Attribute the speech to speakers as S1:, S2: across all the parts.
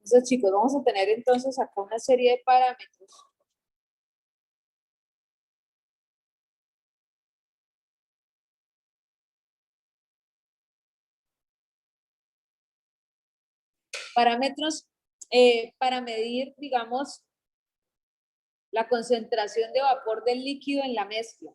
S1: Entonces, chicos, vamos a tener entonces acá una serie de parámetros. Parámetros para medir, digamos, la concentración de vapor del líquido en la mezcla.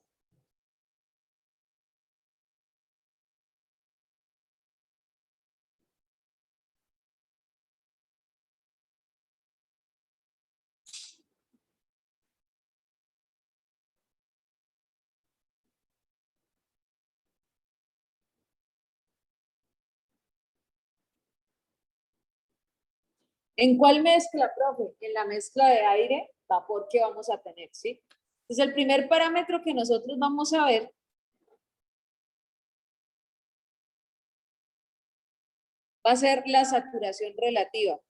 S1: ¿En cuál mezcla, profe? En la mezcla de aire, vapor que vamos a tener, ¿sí? Entonces, el primer parámetro que nosotros vamos a ver va a ser la saturación relativa.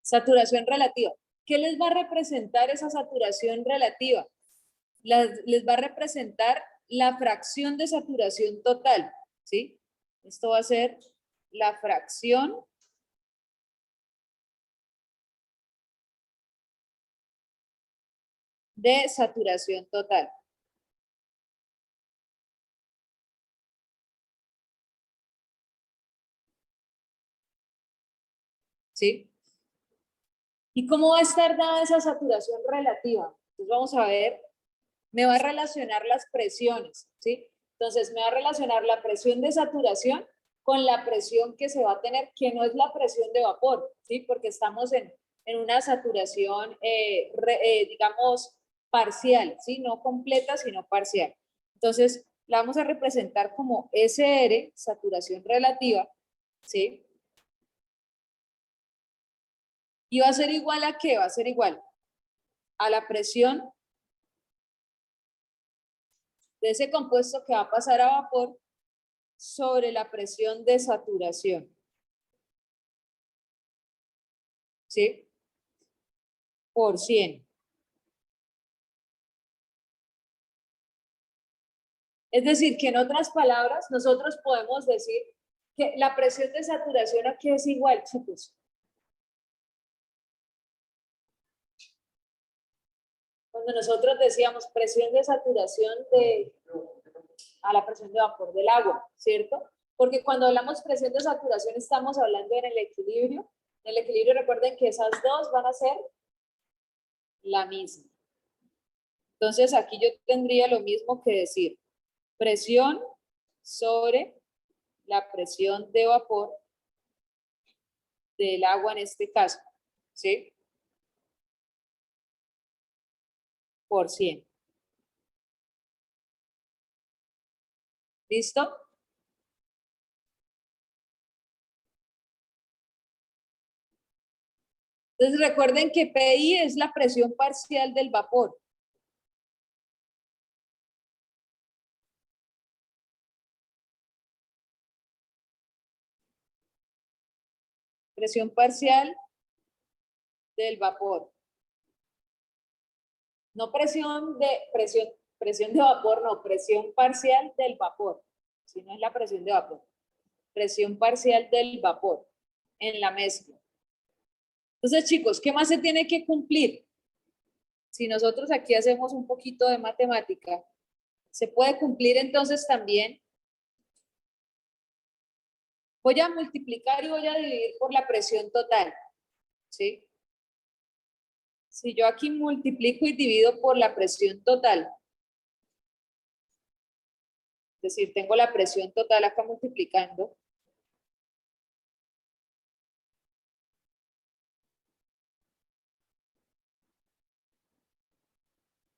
S1: Saturación relativa. ¿Qué les va a representar esa saturación relativa? Les va a representar la fracción de saturación total, ¿sí? Esto va a ser la fracción de saturación total. ¿Sí? ¿Y cómo va a estar dada esa saturación relativa? Entonces vamos a ver, me va a relacionar las presiones, ¿sí? Entonces me va a relacionar la presión de saturación con la presión que se va a tener, que no es la presión de vapor, ¿sí? Porque estamos en una saturación, digamos, parcial, ¿sí? No completa, sino parcial. Entonces, la vamos a representar como SR, saturación relativa, ¿sí? ¿Y va a ser igual a qué? Va a ser igual a la presión de ese compuesto que va a pasar a vapor sobre la presión de saturación. ¿Sí? Por 100. Es decir, que en otras palabras, nosotros podemos decir que la presión de saturación aquí es igual, chicos. Cuando nosotros decíamos presión de saturación a la presión de vapor del agua, ¿cierto? Porque cuando hablamos presión de saturación estamos hablando en el equilibrio. En el equilibrio recuerden que esas dos van a ser la misma. Entonces aquí yo tendría lo mismo que decir presión sobre la presión de vapor del agua en este caso, ¿sí? Por 100. ¿Listo? Entonces recuerden que PI es la presión parcial del vapor. Presión parcial del vapor. No presión de vapor, no, presión parcial del vapor. Si no es la presión de vapor. Presión parcial del vapor en la mezcla. Entonces, chicos, ¿qué más se tiene que cumplir? Si nosotros aquí hacemos un poquito de matemática, se puede cumplir entonces también. Voy a multiplicar y voy a dividir por la presión total, ¿sí? Si yo aquí multiplico y divido por la presión total, es decir, tengo la presión total acá multiplicando,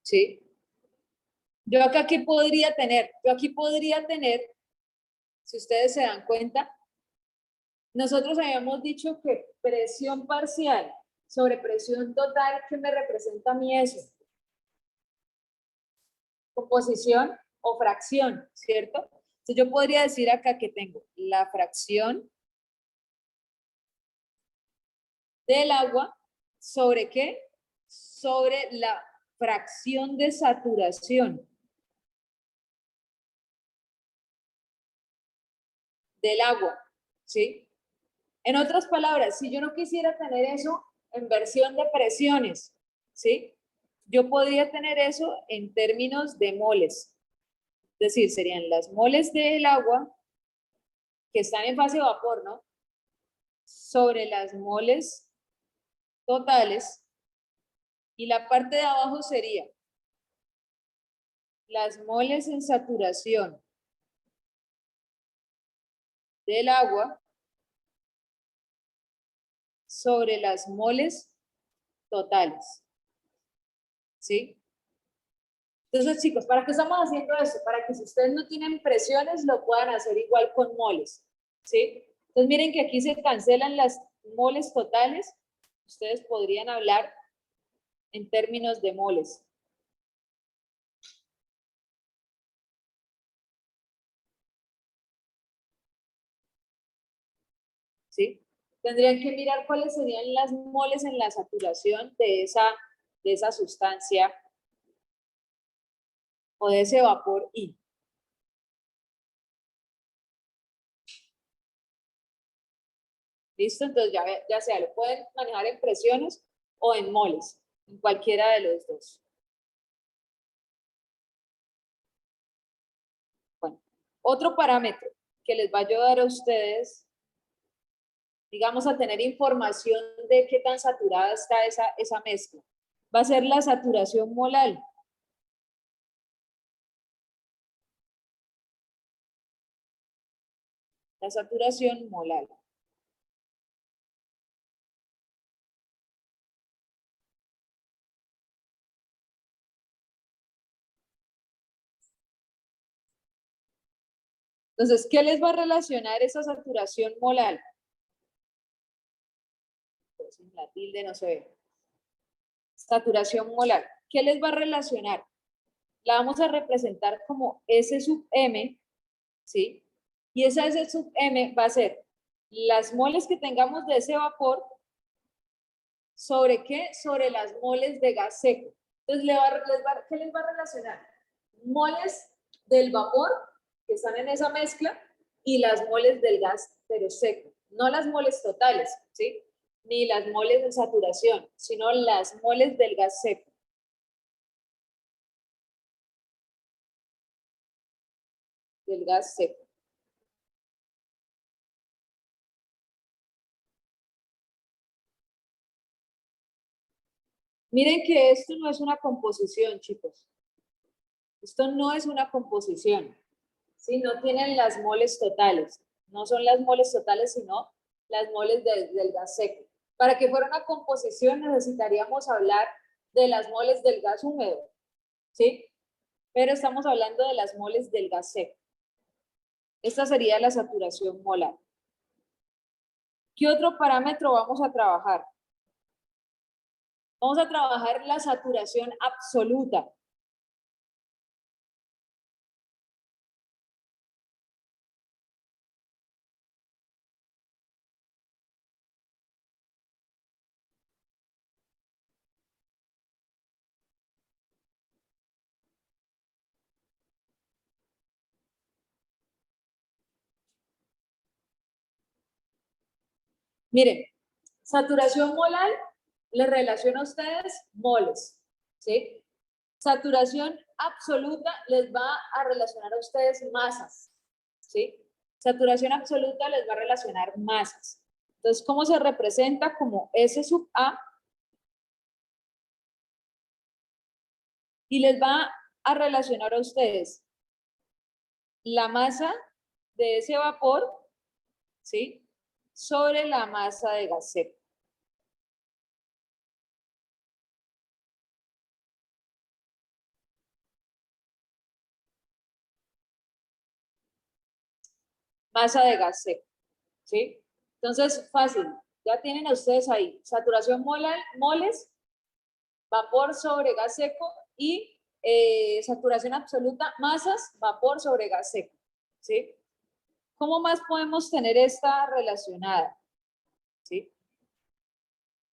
S1: ¿sí? Yo acá aquí podría tener, si ustedes se dan cuenta, nosotros habíamos dicho que presión parcial sobre presión total, ¿qué me representa a mí eso? composición o fracción, ¿cierto? Entonces yo podría decir acá que tengo la fracción del agua sobre ¿qué? Sobre la fracción de saturación del agua, ¿sí? En otras palabras, si yo no quisiera tener eso en versión de presiones, ¿sí? Yo podría tener eso en términos de moles. Es decir, serían las moles del agua que están en fase de vapor, ¿no? Sobre las moles totales. Y la parte de abajo sería las moles en saturación del agua sobre las moles totales. ¿Sí? Entonces, chicos, ¿para qué estamos haciendo esto? Para que si ustedes no tienen presiones, lo puedan hacer igual con moles. ¿Sí? Entonces, miren que aquí se cancelan las moles totales. Ustedes podrían hablar en términos de moles. ¿Sí? Tendrían que mirar cuáles serían las moles en la saturación de esa sustancia o de ese vapor I. ¿Listo? Entonces ya sea, lo pueden manejar en presiones o en moles, en cualquiera de los dos. Bueno, otro parámetro que les va a ayudar a ustedes, digamos, a tener información de qué tan saturada está esa mezcla, va a ser la saturación molar. La saturación molar. Entonces, ¿qué les va a relacionar esa saturación molar? Pues en la tilde no se ve. Saturación molar. ¿Qué les va a relacionar? La vamos a representar como S sub M, ¿sí? Y esa S sub M va a ser las moles que tengamos de ese vapor, ¿sobre qué? Sobre las moles de gas seco. Entonces, ¿qué les va a relacionar? Moles del vapor que están en esa mezcla y las moles del gas pero seco. No las moles totales, ¿sí? Ni las moles de saturación, sino las moles del gas seco. Del gas seco. Miren que esto no es una composición, chicos. Esto no es una composición. ¿Sí? No tienen las moles totales. No son las moles totales, sino las moles del gas seco. Para que fuera una composición necesitaríamos hablar de las moles del gas húmedo. ¿Sí? Pero estamos hablando de las moles del gas seco. Esta sería la saturación molar. ¿Qué otro parámetro vamos a trabajar? Vamos a trabajar la saturación absoluta. Miren, saturación molar les relaciona a ustedes moles, ¿sí? Saturación absoluta les va a relacionar a ustedes masas, ¿sí? Saturación absoluta les va a relacionar masas. Entonces, ¿cómo se representa? Como S sub A. Y les va a relacionar a ustedes la masa de ese vapor, ¿sí? Sobre la masa de gas seco. Masa de gas seco, ¿sí? Entonces, fácil. Ya tienen ustedes ahí saturación molar, moles, vapor sobre gas seco y saturación absoluta, masas, vapor sobre gas seco, ¿sí? ¿Cómo más podemos tener esta relacionada? ¿Sí?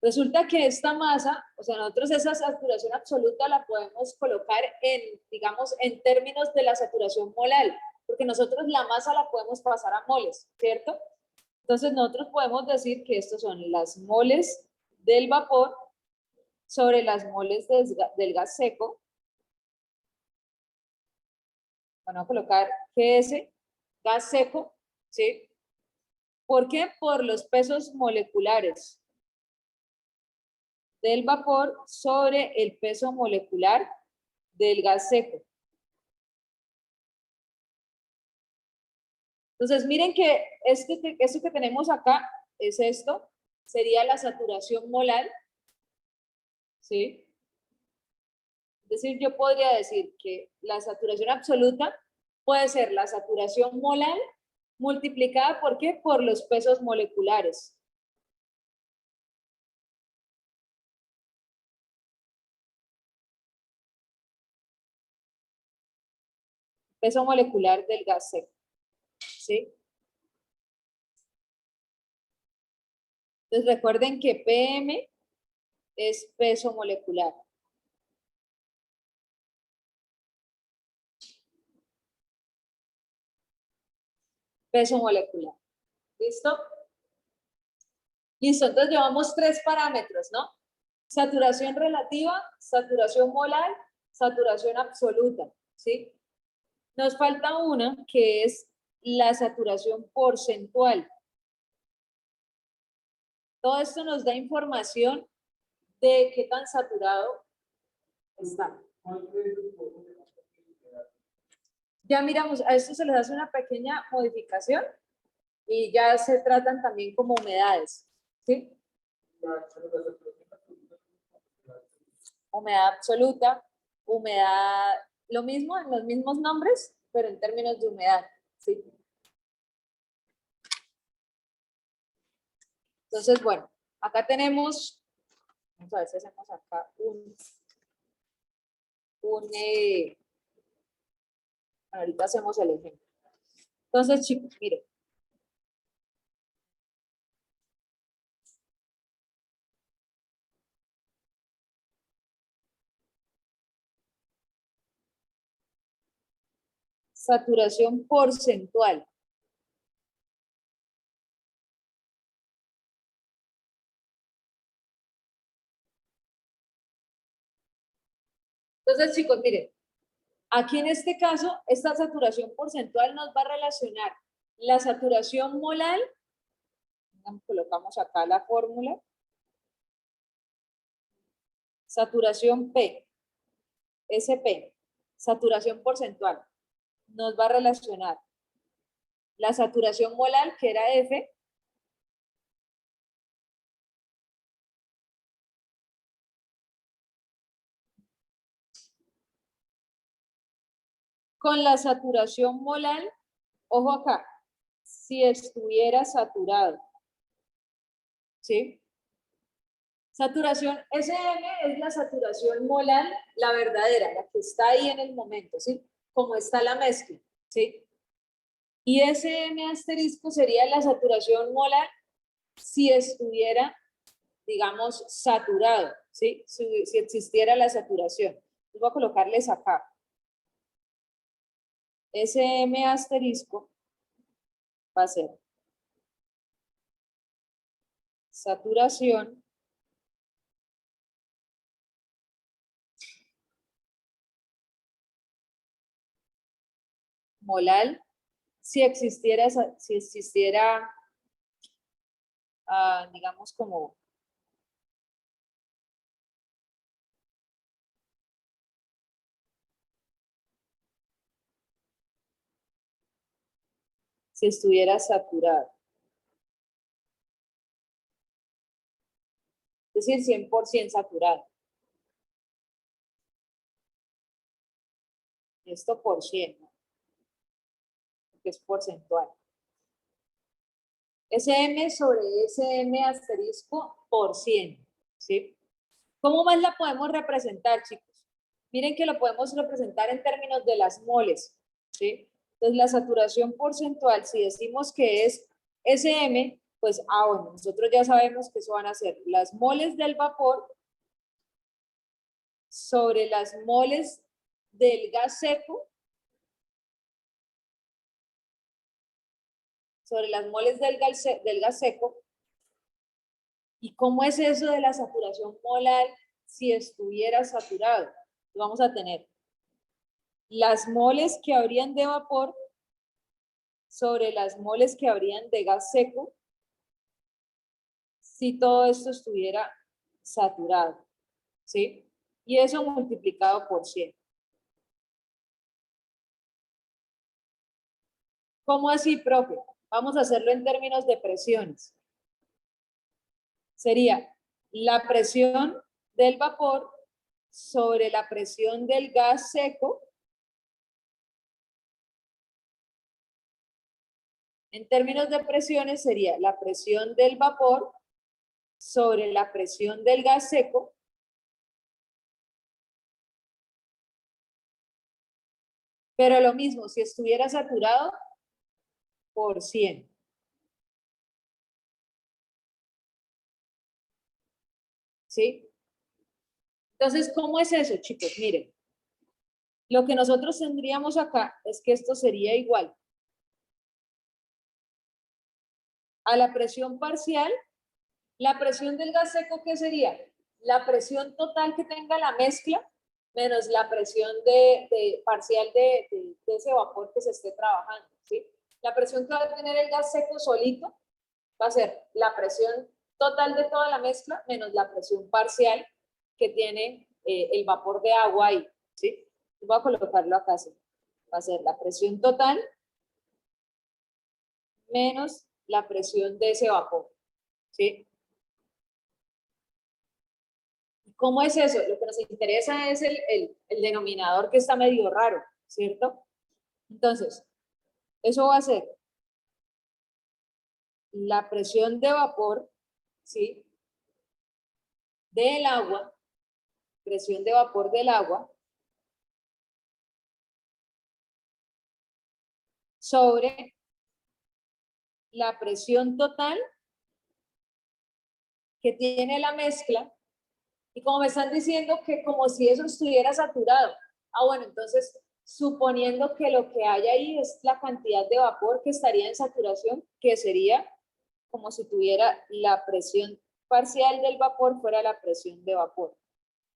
S1: Resulta que esta masa, o sea, nosotros esa saturación absoluta la podemos colocar en, digamos, en términos de la saturación molar, porque nosotros la masa la podemos pasar a moles, ¿cierto? Entonces nosotros podemos decir que estos son las moles del vapor sobre las moles del gas seco. Vamos a colocar GS, gas seco, ¿sí? ¿Por qué? Por los pesos moleculares del vapor sobre el peso molecular del gas seco. Entonces, miren que esto que tenemos acá es esto, sería la saturación molar, ¿sí? Es decir, yo podría decir que la saturación absoluta puede ser la saturación molar multiplicada, ¿por qué? Por los pesos moleculares. Peso molecular del gas seco, ¿sí? Entonces recuerden que PM es peso molecular. Peso molecular. ¿Listo? Listo, entonces llevamos 3 parámetros, ¿no? Saturación relativa, saturación molar, saturación absoluta, ¿sí? Nos falta una que es la saturación porcentual. Todo esto nos da información de qué tan saturado está. Ya miramos, a esto se les hace una pequeña modificación y ya se tratan también como humedades, ¿sí? Humedad absoluta, humedad, lo mismo en los mismos nombres, pero en términos de humedad, ¿sí? Entonces, bueno, acá tenemos, vamos a ver si hacemos acá bueno, ahorita hacemos el ejemplo. Entonces, chicos, miren. Saturación porcentual. Entonces, chicos, miren, aquí en este caso, esta saturación porcentual nos va a relacionar la saturación molar, colocamos acá la fórmula, saturación P, SP, saturación porcentual, nos va a relacionar la saturación molar, que era F, con la saturación molar, ojo acá, si estuviera saturado, ¿sí? Saturación SM es la saturación molar, la verdadera, la que está ahí en el momento, ¿sí? Como está la mezcla, ¿sí? Y SM asterisco sería la saturación molar si estuviera, digamos, saturado, ¿sí? Si existiera la saturación. Voy a colocarles acá. SM asterisco va a ser saturación molar si existiera, digamos, como si estuviera saturado. Es decir, 100% saturado. Esto por 100, ¿no? Que es porcentual. SM sobre SM asterisco por 100, ¿sí? ¿Cómo más la podemos representar, chicos? Miren que lo podemos representar en términos de las moles, ¿sí? Entonces, la saturación porcentual, si decimos que es SM, pues, bueno, nosotros ya sabemos que eso van a ser las moles del vapor sobre las moles del gas seco, sobre las moles del gas seco. ¿Y cómo es eso de la saturación molar si estuviera saturado? Vamos a tener las moles que habrían de vapor sobre las moles que habrían de gas seco si todo esto estuviera saturado, ¿sí? Y eso multiplicado por 100. ¿Cómo así, profe? Vamos a hacerlo en términos de presiones. Sería la presión del vapor sobre la presión del gas seco. En términos de presiones sería la presión del vapor sobre la presión del gas seco pero lo mismo, si estuviera saturado, por 100. ¿Sí? Entonces, ¿cómo es eso, chicos? Miren, lo que nosotros tendríamos acá es que esto sería igual a la presión parcial. La presión del gas seco, ¿qué sería? La presión total que tenga la mezcla menos la presión parcial de ese vapor que se esté trabajando, ¿sí? La presión que va a tener el gas seco solito va a ser la presión total de toda la mezcla menos la presión parcial que tiene el vapor de agua ahí, ¿sí? Voy a colocarlo acá, ¿sí? Va a ser la presión total menos la presión de ese vapor, ¿sí? ¿Cómo es eso? Lo que nos interesa es el denominador que está medio raro, ¿cierto? Entonces, eso va a ser la presión de vapor, ¿sí? Del agua, presión de vapor del agua, sobre la presión total que tiene la mezcla. Y como me están diciendo que como si eso estuviera saturado. Bueno, entonces, suponiendo que lo que hay ahí es la cantidad de vapor que estaría en saturación, que sería como si tuviera la presión parcial del vapor fuera la presión de vapor,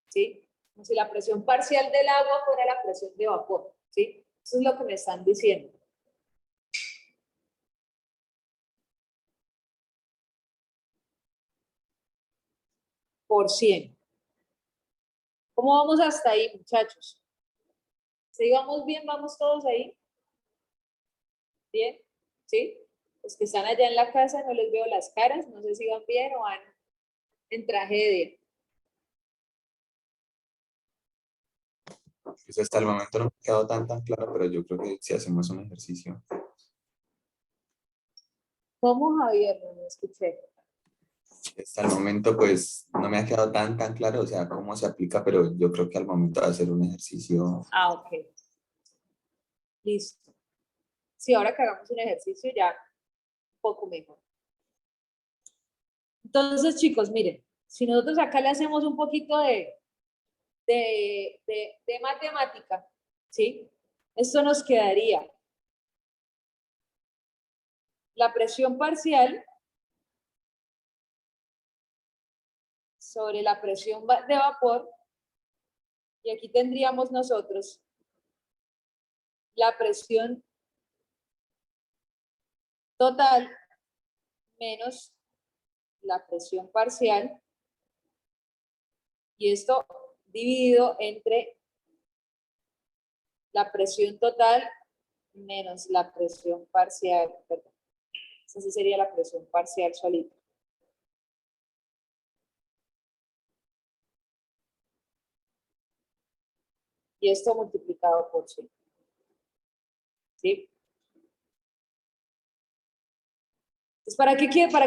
S1: ¿sí? Como si la presión parcial del agua fuera la presión de vapor, ¿sí? Eso es lo que me están diciendo. Por 100. ¿Cómo vamos hasta ahí, muchachos? ¿Sí vamos bien? ¿Vamos todos ahí? ¿Bien? ¿Sí? Los que están allá en la casa no les veo las caras, no sé si van bien o van en tragedia.
S2: Pues hasta el momento no me ha quedado tan claro, pero yo creo que si hacemos un ejercicio.
S1: ¿Cómo, Javier? No me escuché.
S2: Hasta el momento pues no me ha quedado tan claro, o sea, cómo se aplica, pero yo creo que al momento de hacer un ejercicio.
S1: Ok. Listo. Sí, ahora que hagamos un ejercicio ya un poco mejor. Entonces, chicos, miren, si nosotros acá le hacemos un poquito de matemática, ¿sí? Esto nos quedaría la presión parcial sobre la presión de vapor, y aquí tendríamos nosotros la presión total menos la presión parcial, y esto dividido entre la presión total menos la presión parcial, perdón. Esa sí sería la presión parcial solita. Y esto multiplicado por 100. ¿Sí? Entonces, ¿para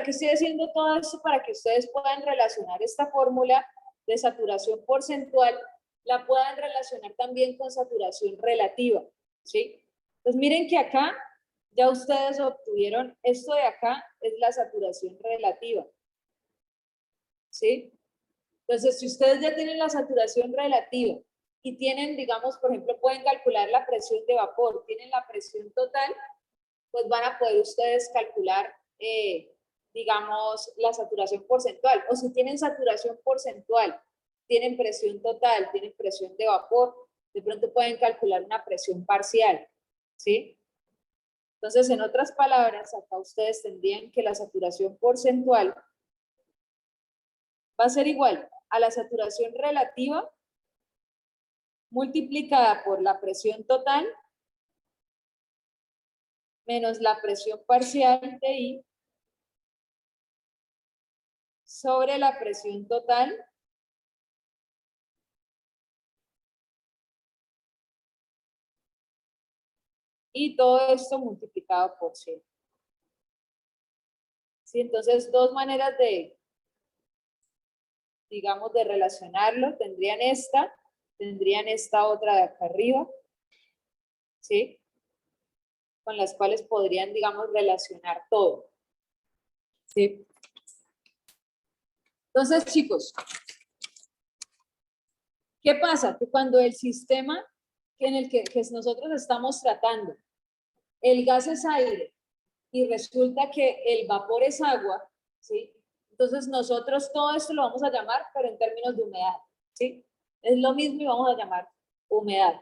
S1: qué estoy haciendo todo esto? Para que ustedes puedan relacionar esta fórmula de saturación porcentual la puedan relacionar también con saturación relativa, ¿sí? Entonces miren que acá ya ustedes obtuvieron, esto de acá es la saturación relativa, ¿sí? Entonces, si ustedes ya tienen la saturación relativa y tienen, digamos, por ejemplo, pueden calcular la presión de vapor, tienen la presión total, pues van a poder ustedes calcular, digamos, la saturación porcentual. O si tienen saturación porcentual, tienen presión total, tienen presión de vapor, de pronto pueden calcular una presión parcial, ¿sí? Entonces, en otras palabras, acá ustedes tendrían que la saturación porcentual va a ser igual a la saturación relativa multiplicada por la presión total menos la presión parcial de I sobre la presión total y todo esto multiplicado por 100. ¿Sí? Entonces, dos maneras de, digamos, de relacionarlo. Tendrían esta otra de acá arriba, ¿sí? Con las cuales podrían, digamos, relacionar todo. ¿Sí? Entonces, chicos, ¿qué pasa? Que cuando el sistema en el que nosotros estamos tratando, el gas es aire y resulta que el vapor es agua, ¿sí? Entonces nosotros todo esto lo vamos a llamar, pero en términos de humedad, ¿sí? Es lo mismo y vamos a llamar humedad,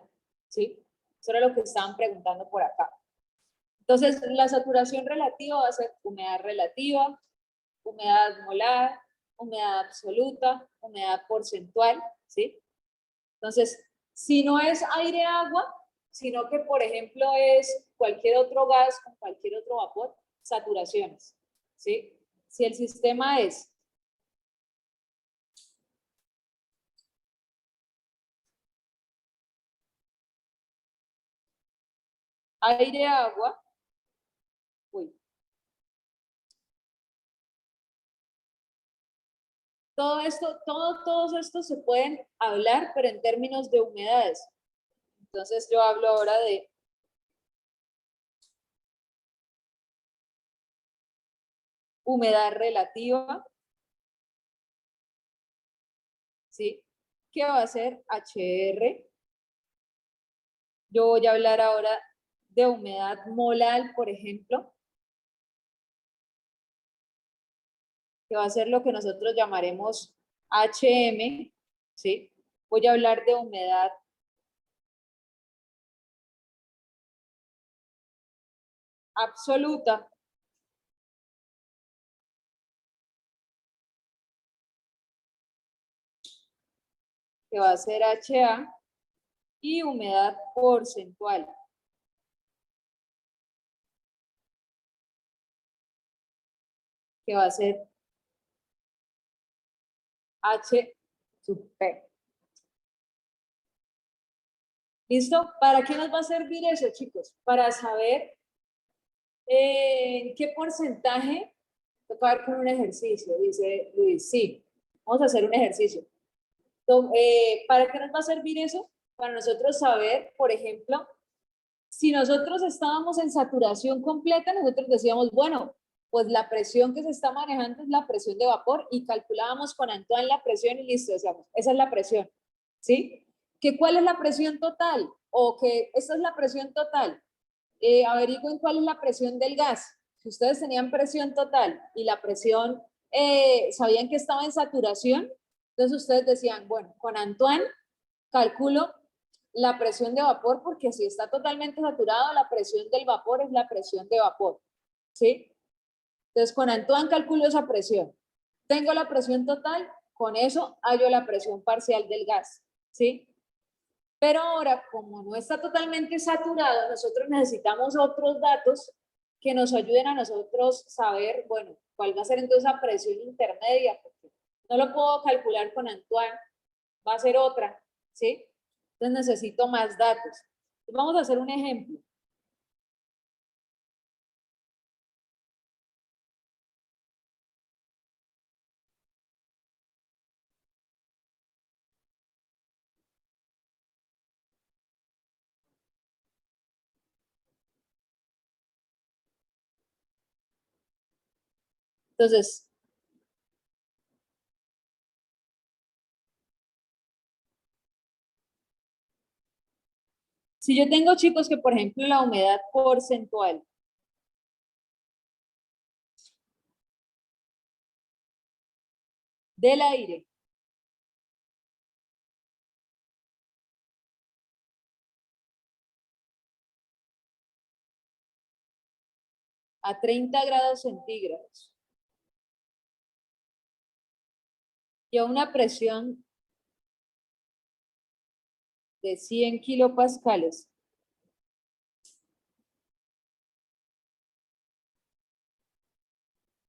S1: ¿sí? Eso era lo que estaban preguntando por acá. Entonces la saturación relativa va a ser humedad relativa, humedad molar, humedad absoluta, humedad porcentual, ¿sí? Entonces, si no es aire-agua, sino que, por ejemplo, es cualquier otro gas con cualquier otro vapor, saturaciones, ¿sí? Si el sistema es aire-agua, uy, todo esto, todos estos se pueden hablar, pero en términos de humedades. Entonces, yo hablo ahora de humedad relativa, ¿sí? ¿Qué va a ser HR? Yo voy a hablar ahora de humedad molar, por ejemplo, que va a ser lo que nosotros llamaremos HM, ¿sí? Voy a hablar de humedad absoluta, que va a ser HA, y humedad porcentual, que va a ser H sub P. ¿Listo? ¿Para qué nos va a servir eso, chicos? Para saber qué porcentaje, toca ver con un ejercicio, dice Luis, sí, vamos a hacer un ejercicio. ¿Para qué nos va a servir eso? Para nosotros saber, por ejemplo, si nosotros estábamos en saturación completa, nosotros decíamos, bueno, pues la presión que se está manejando es la presión de vapor y calculábamos con Antoine la presión y listo, decíamos, esa es la presión, ¿sí? ¿Que cuál es la presión total? O que esta es la presión total. Averigüen cuál es la presión del gas. Si ustedes tenían presión total y la presión, sabían que estaba en saturación, entonces ustedes decían, bueno, con Antoine calculo la presión de vapor porque si está totalmente saturado, la presión del vapor es la presión de vapor, ¿sí? Entonces con Antoine calculo esa presión. Tengo la presión total, con eso hallo la presión parcial del gas, ¿sí? Pero ahora, como no está totalmente saturado, nosotros necesitamos otros datos que nos ayuden a nosotros saber, bueno, cuál va a ser entonces la presión intermedia, porque no lo puedo calcular con Antoine, va a ser otra, ¿sí? Entonces necesito más datos. Entonces vamos a hacer un ejemplo. Entonces, si yo tengo, chicos, que por ejemplo la humedad porcentual del aire a 30 grados centígrados y a una presión de 100 kilopascales,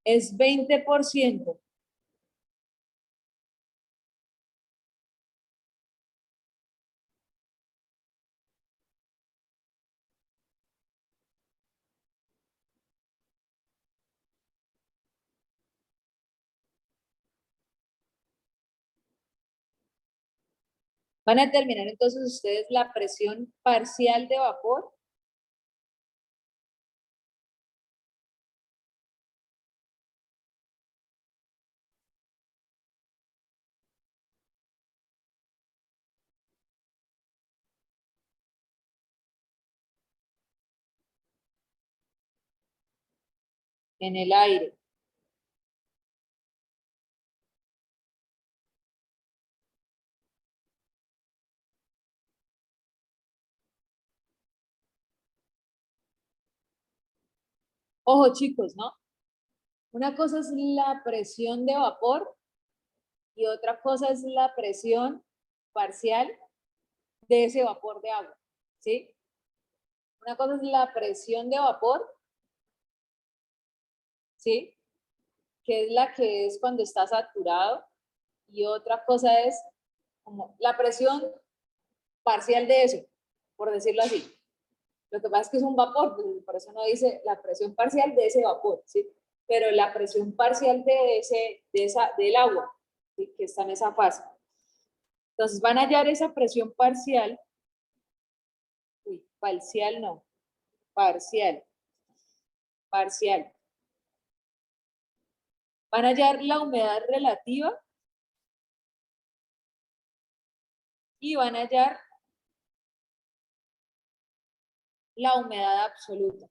S1: es 20%. Van a determinar entonces ustedes la presión parcial de vapor en el aire. Ojo, chicos, ¿no? Una cosa es la presión de vapor y otra cosa es la presión parcial de ese vapor de agua, ¿sí? Una cosa es la presión de vapor, ¿sí? Que es la que es cuando está saturado, y otra cosa es como la presión parcial de eso, por decirlo así. Lo que pasa es que es un vapor, por eso no dice la presión parcial de ese vapor, ¿sí? Pero la presión parcial del agua, ¿sí? Que está en esa fase. Entonces van a hallar esa presión parcial, parcial no, parcial, parcial. Van a hallar la humedad relativa y van a hallar la humedad absoluta.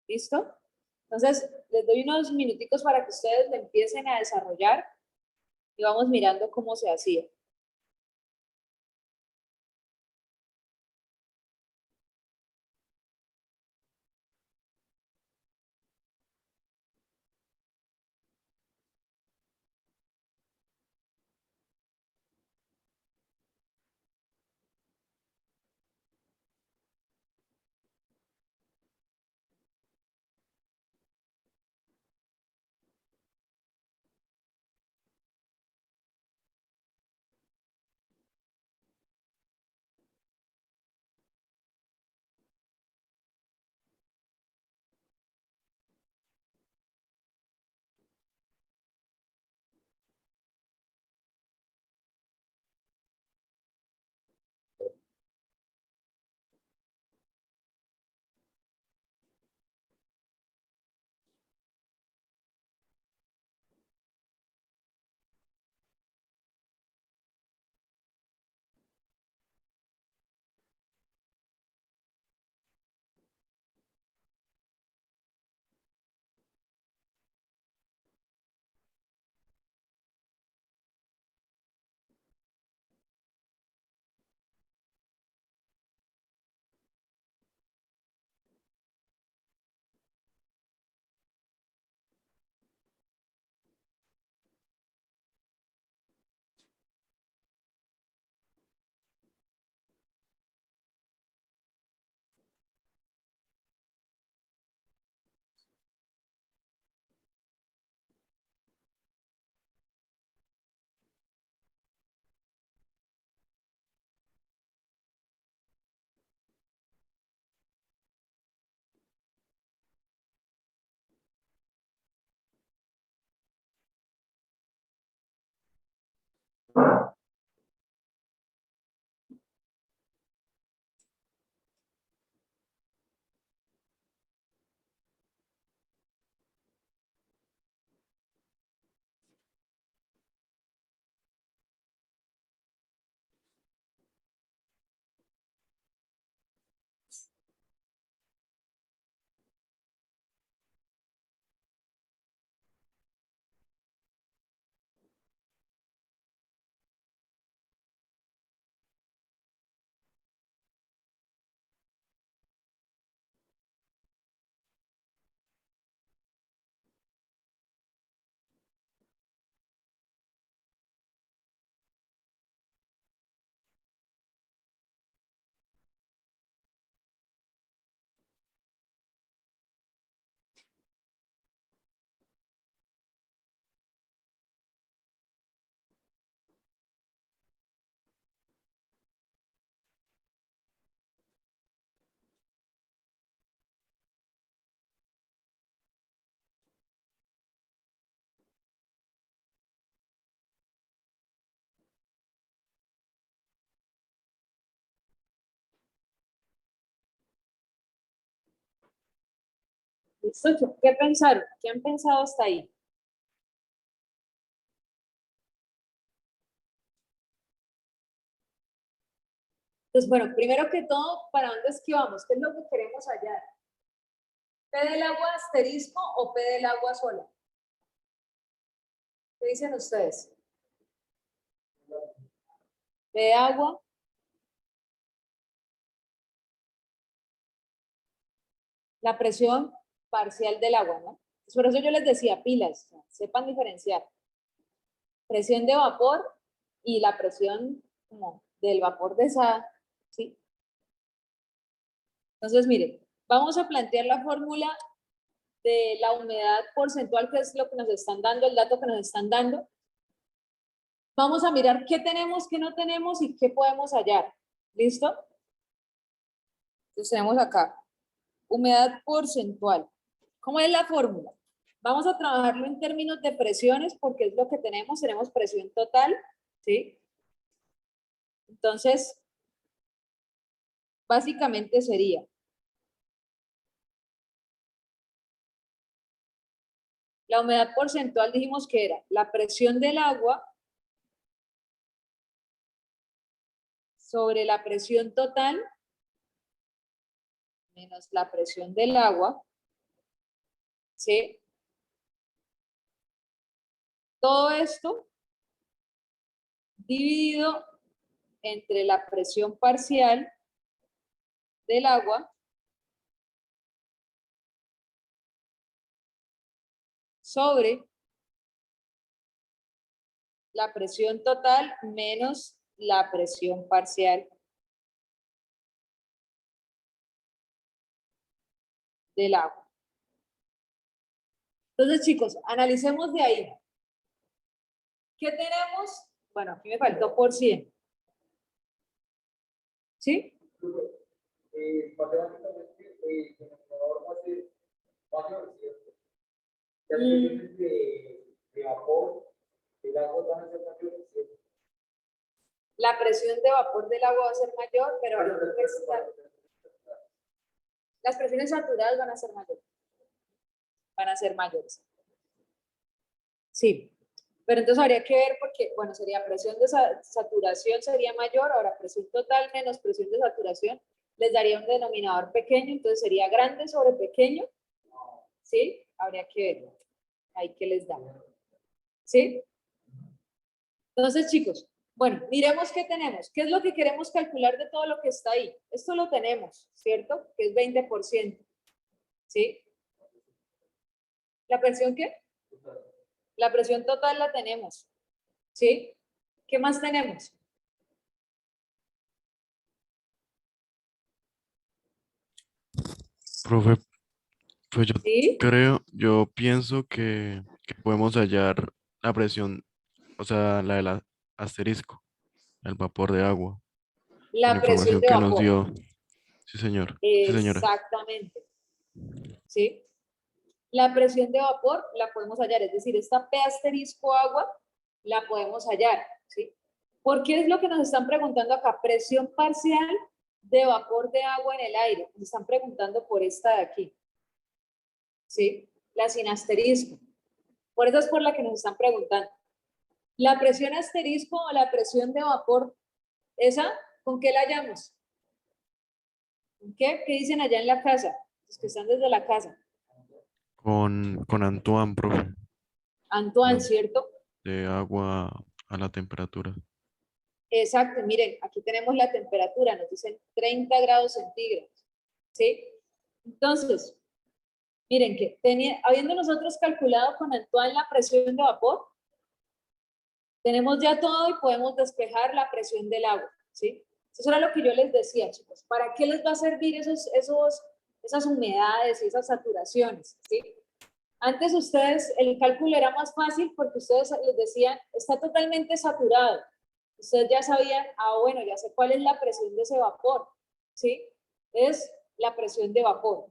S1: ¿Listo? Entonces, les doy unos minuticos para que ustedes lo empiecen a desarrollar y vamos mirando cómo se hacía. ¿Listo? ¿Qué pensaron? ¿Qué han pensado hasta ahí? Entonces, bueno, primero que todo, ¿para dónde es que vamos? ¿Qué es lo que queremos hallar? ¿P del agua asterisco o P del agua sola? ¿Qué dicen ustedes? P de agua. La presión parcial del agua, ¿no? Pues por eso yo les decía pilas, o sea, sepan diferenciar. Presión de vapor y la presión como del vapor de esa, ¿sí? Entonces, miren, vamos a plantear la fórmula de la humedad porcentual, que es lo que nos están dando, el dato que nos están dando. Vamos a mirar qué tenemos, qué no tenemos y qué podemos hallar. ¿Listo? Entonces tenemos acá, humedad porcentual. ¿Cómo es la fórmula? Vamos a trabajarlo en términos de presiones porque es lo que tenemos. Tenemos presión total, ¿sí? Entonces, básicamente sería la humedad porcentual, dijimos que era la presión del agua sobre la presión total menos la presión del agua, ¿sí? Todo esto dividido entre la presión parcial del agua sobre la presión total menos la presión parcial del agua. Entonces, chicos, analicemos de ahí. ¿Qué tenemos? Bueno, aquí me faltó por 100. ¿Sí?
S3: Matemáticamente, el generador va a ser mayor, ¿cierto? Ya
S1: Mm,
S3: de vapor, el agua va a ser mayor, ¿cierto?
S1: La presión de vapor del agua va a ser mayor, pero pues, las presiones saturadas van a ser mayores. Van a ser mayores. Sí. Pero entonces habría que ver porque, bueno, sería presión de saturación sería mayor, ahora presión total menos presión de saturación les daría un denominador pequeño, entonces sería grande sobre pequeño, ¿sí? Habría que ver ahí qué les da, ¿sí? Entonces, chicos, bueno, miremos qué tenemos. ¿Qué es lo que queremos calcular de todo lo que está ahí? Esto lo tenemos, ¿cierto? Que es 20%, ¿sí? ¿La presión qué? La presión total la tenemos, ¿sí? ¿Qué más tenemos?
S4: Profe, pues
S1: ¿Sí?
S4: yo pienso que podemos hallar la presión, o sea, la del asterisco, el vapor de agua, con la
S1: La presión
S4: información
S1: de
S4: que nos
S1: vapor.
S4: dio. Sí, señor. Sí, señora.
S1: Exactamente, ¿sí? La presión de vapor la podemos hallar, es decir, esta P asterisco agua la podemos hallar, ¿sí? ¿Por qué es lo que nos están preguntando acá? Presión parcial de vapor de agua en el aire. Nos están preguntando por esta de aquí, ¿sí? La sin asterisco. Por eso es por la que nos están preguntando. La presión asterisco o la presión de vapor, ¿esa con qué la hallamos? ¿Con qué? ¿Qué dicen allá en la casa? Los que están desde la casa.
S4: Con Antoine, profe,
S1: Antoine,
S4: la
S1: ¿cierto?
S4: de agua a la temperatura.
S1: Exacto, miren, aquí tenemos la temperatura, nos dicen 30 grados centígrados, ¿sí? Entonces, miren que habiendo nosotros calculado con Antoine la presión de vapor, tenemos ya todo y podemos despejar la presión del agua, ¿sí? Eso era lo que yo les decía, chicos. ¿Para qué les va a servir esas humedades y esas saturaciones, ¿sí? Antes ustedes, el cálculo era más fácil porque ustedes les decían, está totalmente saturado. Ustedes ya sabían, bueno, ya sé cuál es la presión de ese vapor, ¿sí? Es la presión de vapor,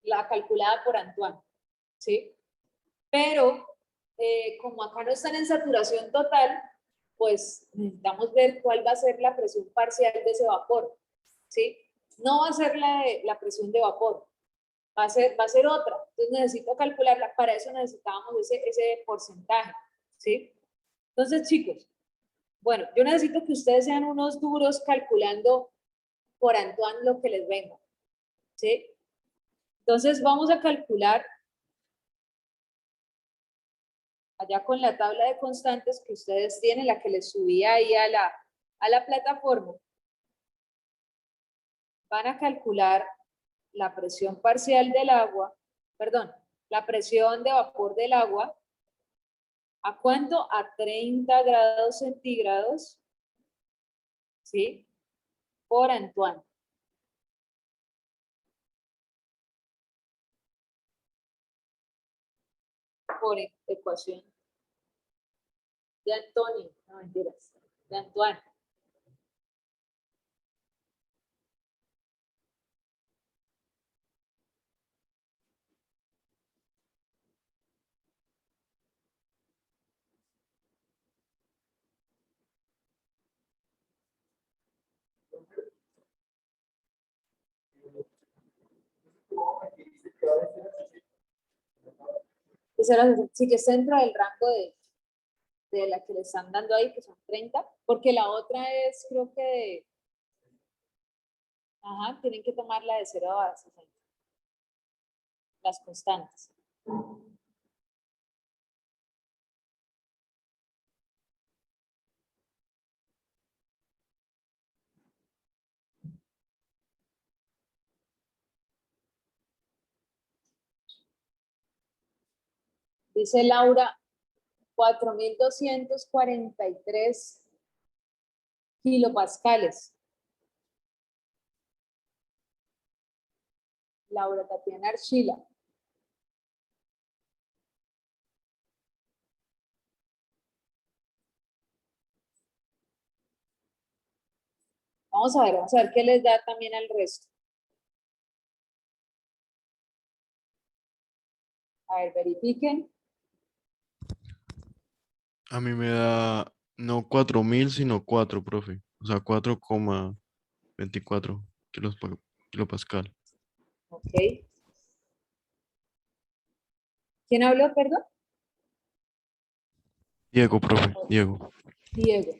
S1: la calculada por Antoine, ¿sí? Pero como acá no están en saturación total, pues necesitamos ver cuál va a ser la presión parcial de ese vapor, ¿sí? No va a ser la presión de vapor, va a ser otra. Entonces necesito calcularla. Para eso necesitábamos ese porcentaje, ¿sí? Entonces, chicos, bueno, yo necesito que ustedes sean unos duros calculando por Antoine lo que les venga, ¿sí? Entonces vamos a calcular allá con la tabla de constantes que ustedes tienen, la que les subí ahí a la plataforma. Van a calcular la presión parcial del agua, perdón, la presión de vapor del agua. ¿A cuánto? A 30 grados centígrados, ¿sí? Por Antoine. Por ecuación de Antonio, no mentiras, de Antoine. Sí que está dentro del rango de la que le están dando ahí, que son 30, porque la otra es, creo que ajá, tienen que tomarla de 0 a 60, las constantes. Dice Laura, 4.243 kilopascales. Laura Tatiana Archila. Vamos a ver qué les da también al resto. A ver, verifiquen.
S4: A mí me da no 4.000, sino 4, profe. O sea, 4,24 kilopascal.
S1: Ok. ¿Quién habló, perdón?
S4: Diego, profe, Diego.
S1: Diego.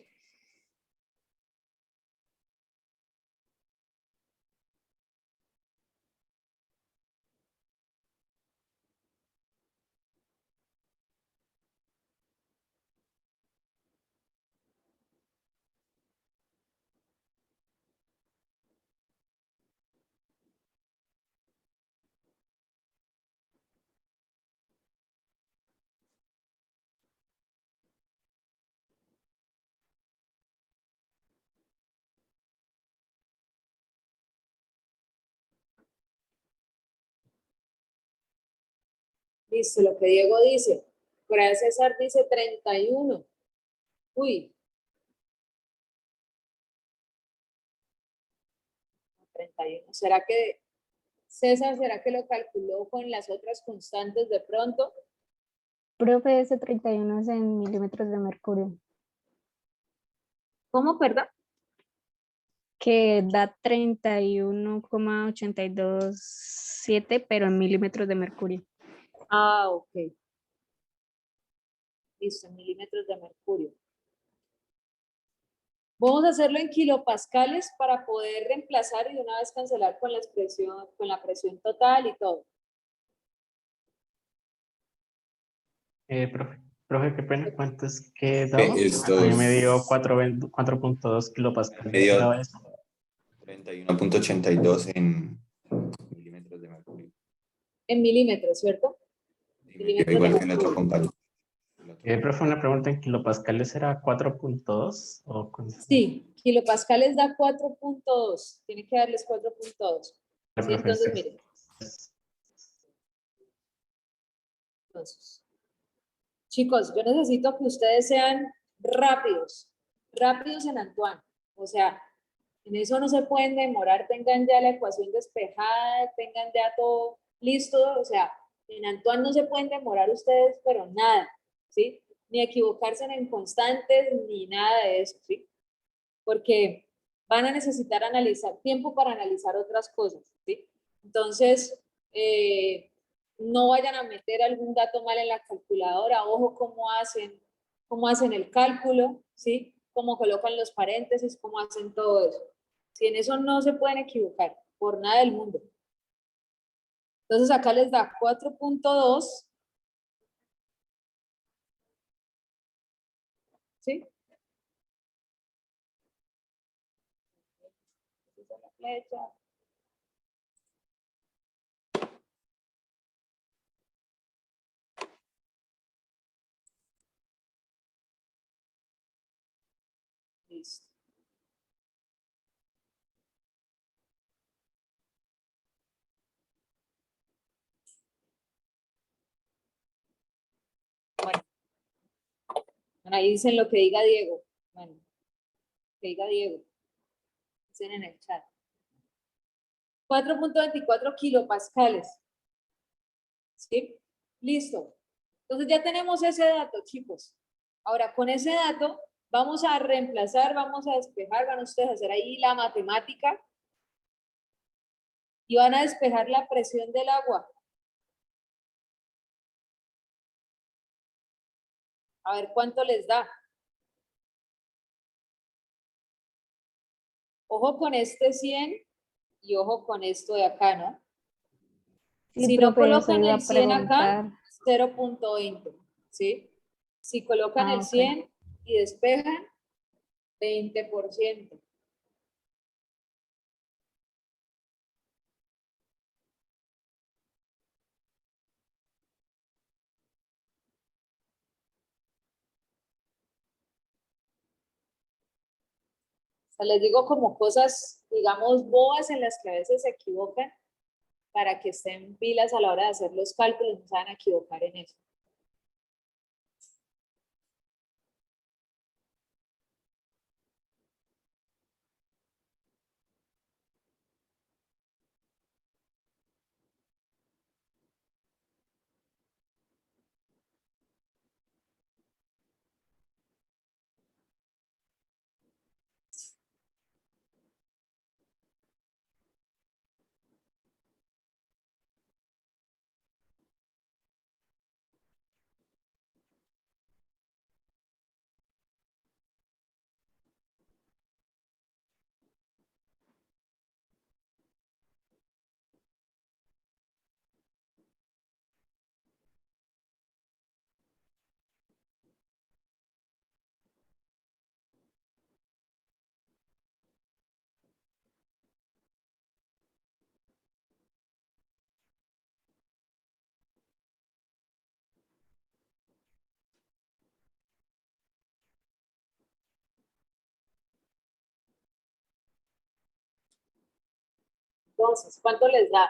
S1: Listo, lo que Diego dice. Corea César dice 31. Uy. 31. ¿Será que César, será que lo calculó con las otras constantes de pronto?
S5: Profe, ese 31 es en milímetros de mercurio,
S1: ¿Cómo, perdón?
S5: que da 31,827, pero en milímetros de mercurio.
S1: Ah, ok. Listo, en milímetros de mercurio. Vamos a hacerlo en kilopascales para poder reemplazar y de una vez cancelar con la expresión, con la presión total y todo.
S6: Profe, qué pena, ¿cuánto es que daba?
S2: Esto
S6: A mí me dio
S2: es
S6: 4.2 kilopascales. ¿De qué
S2: medio
S6: daba eso?
S2: 31,82 en milímetros de mercurio.
S1: En milímetros, ¿cierto?
S2: Y me quedo igual que el otro compañero.
S6: Profe, una pregunta, ¿en kilopascales era 4.2 o con...
S1: Sí, kilopascales da 4.2. Tiene que darles 4.2.
S6: La
S1: Sí,
S6: profe,
S1: entonces miren. Entonces, chicos, yo necesito que ustedes sean rápidos, rápidos en Antoine. O sea, en eso no se pueden demorar, tengan ya la ecuación despejada, tengan ya todo listo. O sea, en Antoine no se pueden demorar ustedes, pero nada, ¿sí? Ni equivocarse en constantes, ni nada de eso, ¿sí? Porque van a necesitar analizar tiempo para analizar otras cosas, ¿sí? Entonces, no vayan a meter algún dato mal en la calculadora, ojo cómo hacen el cálculo, ¿sí? Cómo colocan los paréntesis, cómo hacen todo eso. Si en eso no se pueden equivocar, por nada del mundo. Entonces acá les da 4.2, ¿sí? Esa es la flecha. Listo. Bueno, ahí dicen lo que diga Diego. Bueno, que diga Diego. Dicen en el chat. 4.24 kilopascales. ¿Sí? Listo. Entonces ya tenemos ese dato, chicos. Ahora, con ese dato, vamos a reemplazar, vamos a despejar, van ustedes a hacer ahí la matemática y van a despejar la presión del agua. A ver cuánto les da. Ojo con este 100 y ojo con esto de acá, ¿no?
S5: Sí,
S1: Si no
S5: profe, eso
S1: colocan
S5: iba
S1: el
S5: a
S1: 100 acá,
S5: preguntar.
S1: 0.20, ¿sí? Si colocan el
S5: Ok.
S1: 100 y despejan, 20%. O sea, les digo como cosas, digamos, bobas en las que a veces se equivocan para que estén pilas a la hora de hacer los cálculos, no se van a equivocar en eso. Entonces, ¿cuánto les da?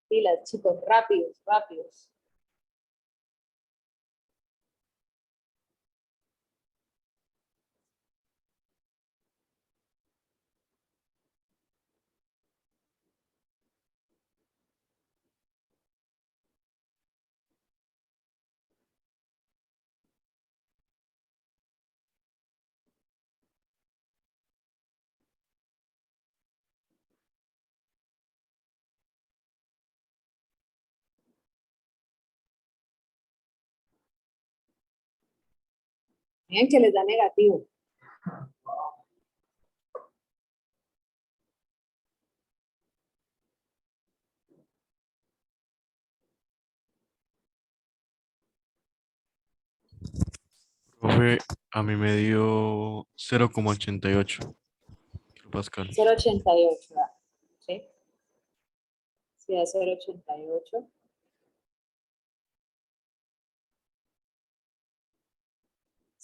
S1: Pilas, chicos, rápidos, rápidos. Miren que les da negativo.
S4: Profe, a mí me dio 0,88 kilopascal.
S1: 0.88, ¿sí? Sí, a 0.88.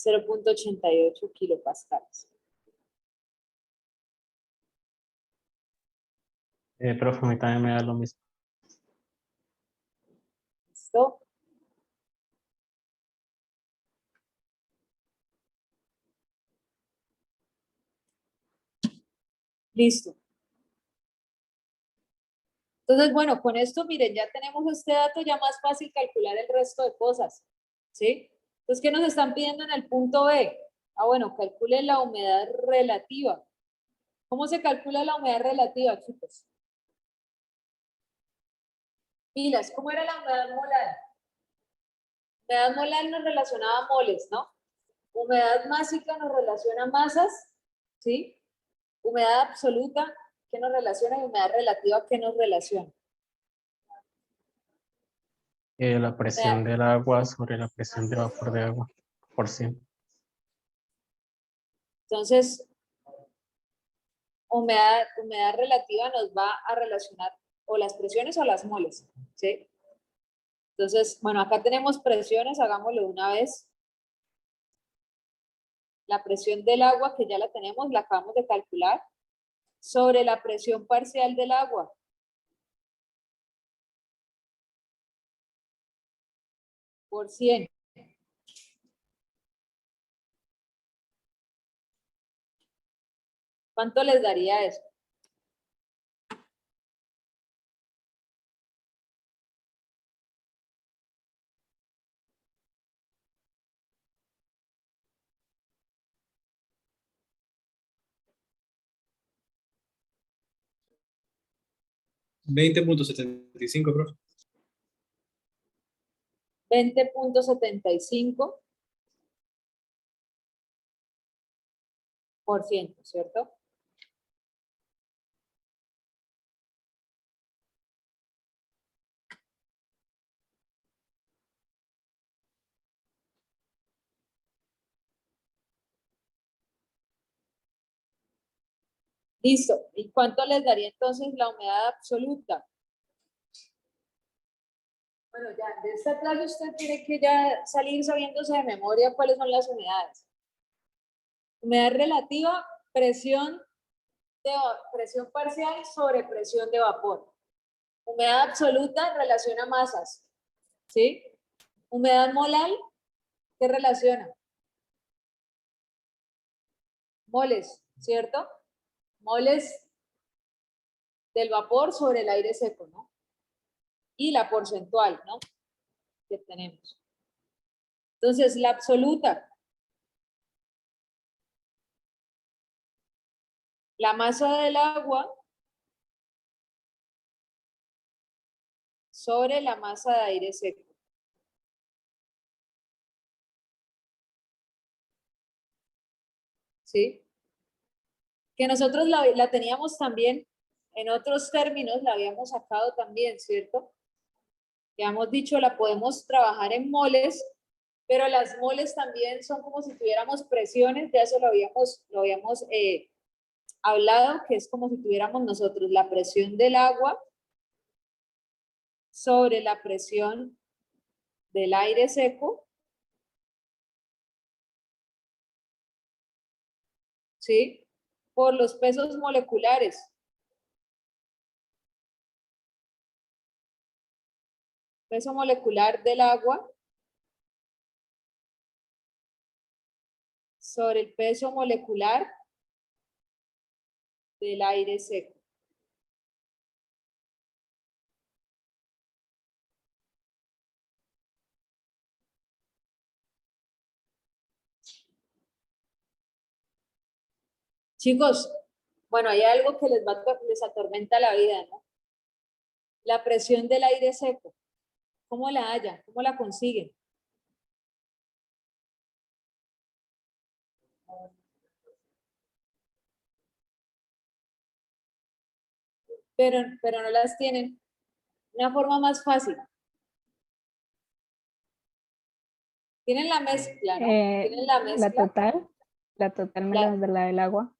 S1: 0.88 kilopascales.
S6: Profe, a mí también me da lo mismo.
S1: ¿Listo? Listo. Entonces, bueno, con esto, miren, ya tenemos este dato, ya más fácil calcular el resto de cosas, ¿sí? Entonces, ¿qué nos están pidiendo en el punto B? Ah, bueno, calcule la humedad relativa. ¿Cómo se calcula la humedad relativa, chicos? Pilas, ¿cómo era la humedad molar? Humedad molar nos relacionaba a moles, ¿no? Humedad másica nos relaciona a masas, ¿sí? Humedad absoluta, ¿qué nos relaciona? Y humedad relativa, ¿qué nos relaciona?
S6: La presión del agua sobre la presión de vapor de agua, por 100.
S1: Entonces, humedad relativa nos va a relacionar o las presiones o las moles, ¿sí? Entonces, bueno, acá tenemos presiones, hagámoslo de una vez. La presión del agua, que ya la tenemos, la acabamos de calcular, sobre la presión parcial del agua. Por 100. ¿Cuánto les daría eso?
S7: $20.75, profe.
S1: 20.75%, ¿cierto? Listo. ¿Y cuánto les daría entonces la humedad absoluta? Bueno, ya de esta clase usted tiene que ya salir sabiéndose de memoria cuáles son las humedades. Humedad relativa, presión parcial sobre presión de vapor. Humedad absoluta relaciona masas, ¿sí? Humedad molar, ¿qué relaciona? Moles, ¿cierto? Moles del vapor sobre el aire seco, ¿no? Y la porcentual, ¿no? Que tenemos. Entonces, la absoluta. La masa del agua sobre la masa de aire seco. ¿Sí? Que nosotros la teníamos también, en otros términos, la habíamos sacado también, ¿cierto? Ya hemos dicho, la podemos trabajar en moles, pero las moles también son como si tuviéramos presiones, ya eso lo habíamos hablado, que es como si tuviéramos nosotros la presión del agua sobre la presión del aire seco, ¿sí? Por los pesos moleculares. Peso molecular del agua sobre el peso molecular del aire seco. Chicos, bueno, hay algo que les atormenta la vida, ¿no? La presión del aire seco. ¿Cómo la hallan? ¿Cómo la consiguen? Pero no las tienen. Una forma más fácil. Tienen la mezcla, ¿no? Tienen la mezcla.
S5: La total menos de la del agua.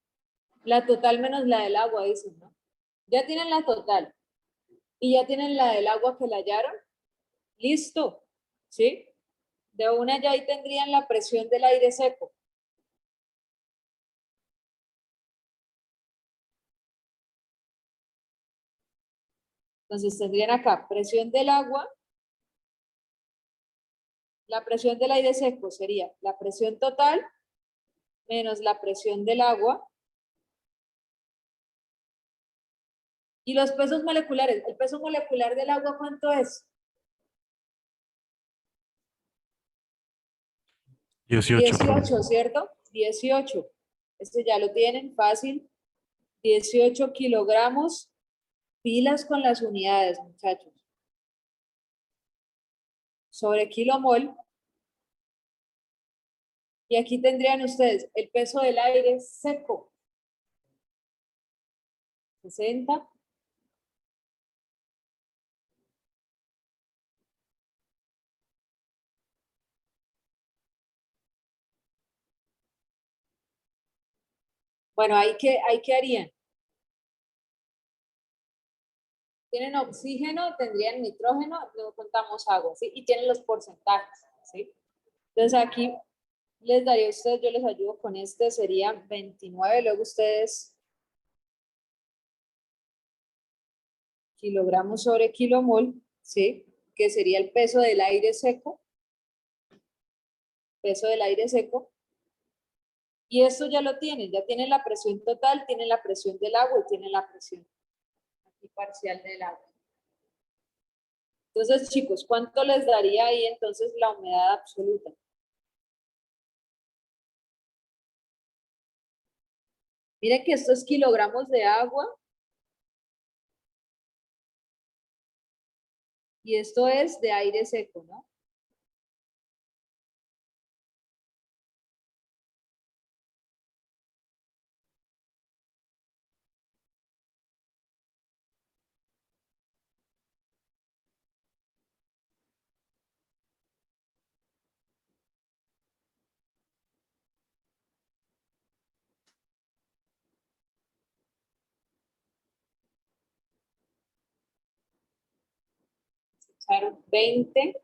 S1: La total menos la del agua, dicen, ¿no? Ya tienen la total. Y ya tienen la del agua que la hallaron. Listo. ¿Sí? De una ya ahí tendrían la presión del aire seco. Entonces tendrían acá presión del agua. La presión del aire seco sería la presión total menos la presión del agua. Y los pesos moleculares. ¿El peso molecular del agua cuánto es?
S4: 18, profe.
S1: 18, ¿cierto? 18. Este ya lo tienen, fácil. 18 kilogramos. Pilas con las unidades, muchachos. Sobre kilomol. Y aquí tendrían ustedes el peso del aire seco. 60. Bueno, ¿ahí qué harían? Tienen oxígeno, tendrían nitrógeno, luego contamos agua, ¿sí? Y tienen los porcentajes, ¿sí? Entonces aquí les daría a ustedes, yo les ayudo con este, sería 29, luego ustedes kilogramos sobre kilomol, ¿sí? Que sería el peso del aire seco, peso del aire seco, y esto ya lo tienen, ya tienen la presión total, tienen la presión del agua y tienen la presión aquí parcial del agua. Entonces, chicos, ¿cuánto les daría ahí entonces la humedad absoluta? Miren que esto es kilogramos de agua y esto es de aire seco, ¿no? Echaron 20.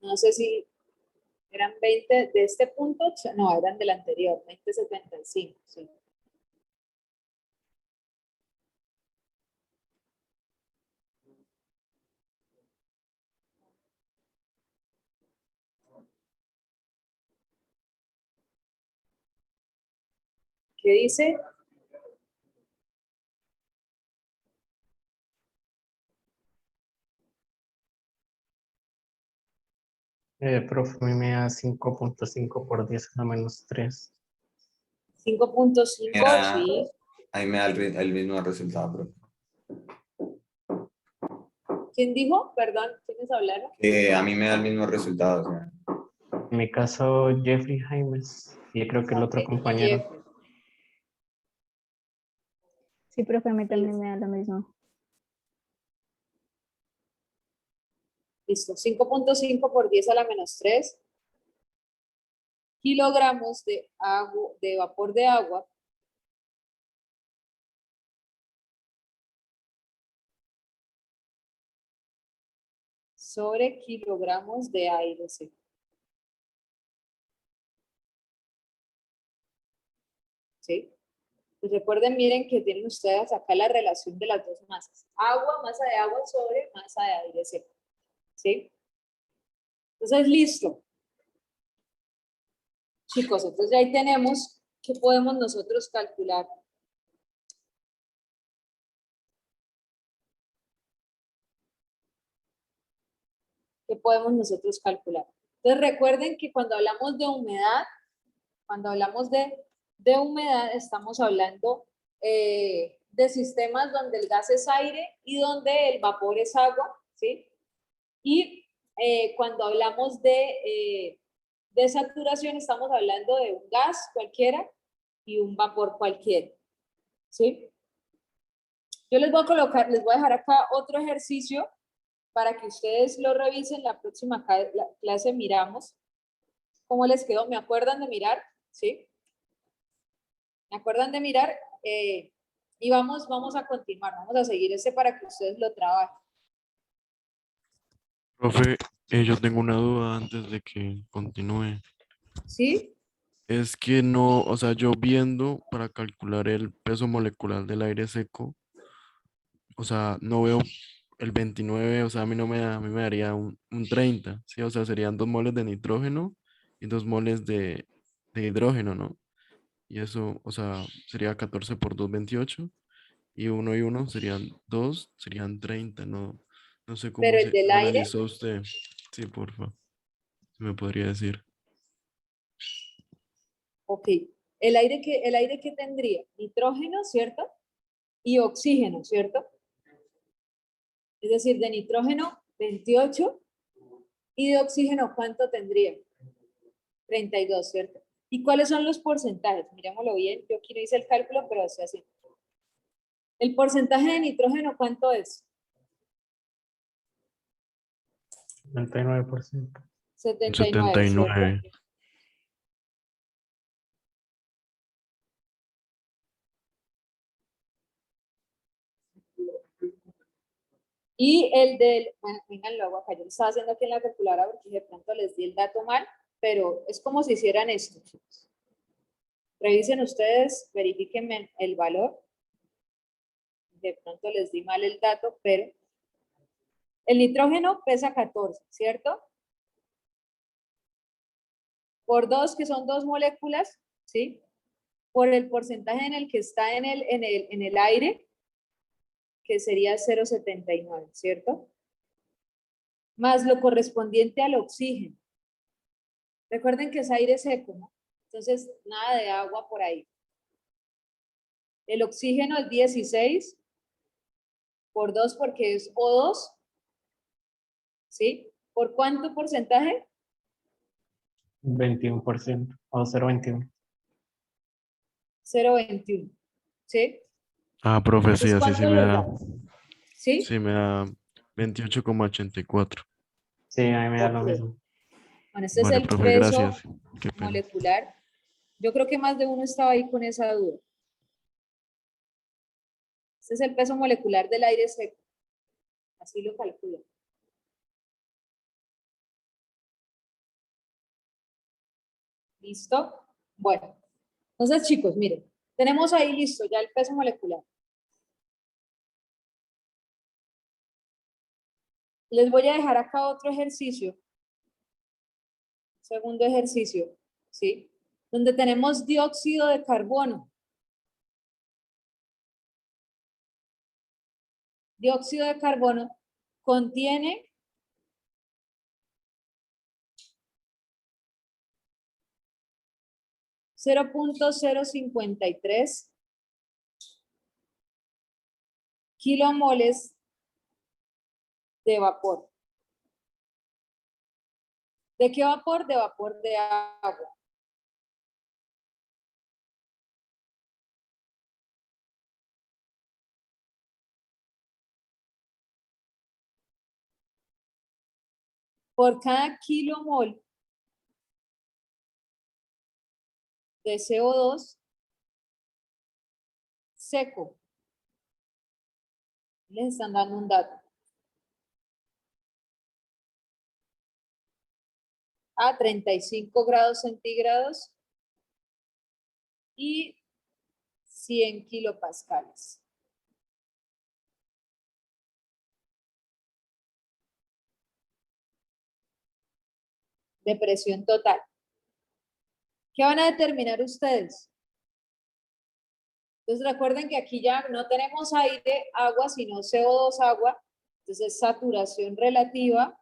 S1: No sé si eran 20 de este punto, no, eran del anterior, 20,75, sí. ¿Qué dice?
S6: Profe, a mí me da 5.5 por 10 a la menos 3.
S1: 5,5,
S2: Mira,
S1: sí.
S2: ahí me da el mismo resultado, profe.
S1: ¿Quién dijo? Perdón, ¿quiénes hablaron?
S2: A mí me da el mismo resultado, o sea,
S6: En mi caso, Jeffrey Jaimes. Y creo que el otro
S1: Ok,
S6: compañero.
S1: Jeffrey.
S5: Sí, profe, a mí también me da lo mismo.
S1: Listo, 5,5 por 10 a la menos 3 kilogramos de agua, de vapor de agua sobre kilogramos de aire seco. ¿Sí? Pues recuerden, miren que tienen ustedes acá la relación de las dos masas. Agua, masa de agua sobre masa de aire seco. ¿Sí? Entonces, listo. Chicos, entonces ahí tenemos que podemos nosotros calcular. ¿Qué podemos nosotros calcular? Entonces, recuerden que cuando hablamos de humedad, estamos hablando de sistemas donde el gas es aire y donde el vapor es agua, ¿sí? Y cuando hablamos de saturación, estamos hablando de un gas cualquiera y un vapor cualquiera, ¿sí? Yo les voy a dejar acá otro ejercicio para que ustedes lo revisen. La próxima clase miramos cómo les quedó. ¿Me acuerdan de mirar? ¿Sí? ¿Me acuerdan de mirar? Y vamos a continuar, vamos a seguir este para que ustedes lo trabajen.
S4: Profe, yo tengo una duda antes de que continúe.
S1: ¿Sí?
S4: Es que no, o sea, yo viendo para calcular el peso molecular del aire seco, o sea, no veo el 29, o sea, a mí no me da, a mí me daría un 30, ¿sí? O sea, serían 2 moles de nitrógeno y 2 moles de hidrógeno, ¿no? Y eso, o sea, sería 14 por 2, 28, y uno serían 2, serían 30, no, no sé
S1: Pero
S4: cómo
S1: el
S4: se
S1: del
S4: lo
S1: aire,
S4: analizó usted. Sí, por favor. ¿Me podría decir?
S1: Ok. El aire que tendría nitrógeno, ¿cierto? Y oxígeno, ¿cierto? Es decir, de nitrógeno 28 y de oxígeno ¿cuánto tendría? 32, ¿cierto? ¿Y cuáles son los porcentajes? Mirémoslo bien, yo aquí no hice el cálculo, pero es así. ¿El porcentaje de nitrógeno cuánto es?
S6: 99%.
S1: 79, ¿cierto?
S4: 79.
S1: Y el del, bueno, vengan, lo hago acá, yo lo estaba haciendo aquí en la calculadora porque de pronto les di el dato mal, pero es como si hicieran esto. Revisen ustedes, verifíquenme el valor. De pronto les di mal el dato, pero el nitrógeno pesa 14, ¿cierto? Por 2, que son 2 moléculas, ¿sí? Por el porcentaje en el que está en el aire, que sería 0,79, ¿cierto? Más lo correspondiente al oxígeno. Recuerden que es aire seco, ¿no? Entonces, nada de agua por ahí. El oxígeno es 16 por 2 porque es O2, ¿sí? ¿Por cuánto porcentaje?
S6: 21% o 0,21.
S1: 0,21, ¿sí?
S4: Ah, profe, sí,
S1: Entonces,
S4: así sí
S1: ¿cuánto
S4: me
S1: les
S4: da.
S1: da? ¿Sí?
S4: Sí, me da 28,84.
S6: Sí, a mí me da lo
S1: Ok.
S6: mismo.
S1: Bueno, este es
S4: Vale,
S1: el
S4: profe,
S1: peso
S4: gracias. Qué pena.
S1: molecular. Yo creo que más de uno estaba ahí con esa duda. Este es el peso molecular del aire seco. Así lo calculo. ¿Listo? Bueno, entonces chicos, miren, tenemos ahí listo ya el peso molecular. Les voy a dejar acá otro ejercicio. Segundo ejercicio, ¿sí? Donde tenemos dióxido de carbono. Dióxido de carbono contiene 0,053 kilomoles de vapor. ¿De qué vapor? De vapor de agua. Por cada kilomol de CO2 seco. Les están dando un dato. A 35 grados centígrados y 100 kilopascales. De presión total. ¿Qué van a determinar ustedes? Entonces recuerden que aquí ya no tenemos aire, agua, sino CO2, agua. Entonces saturación relativa.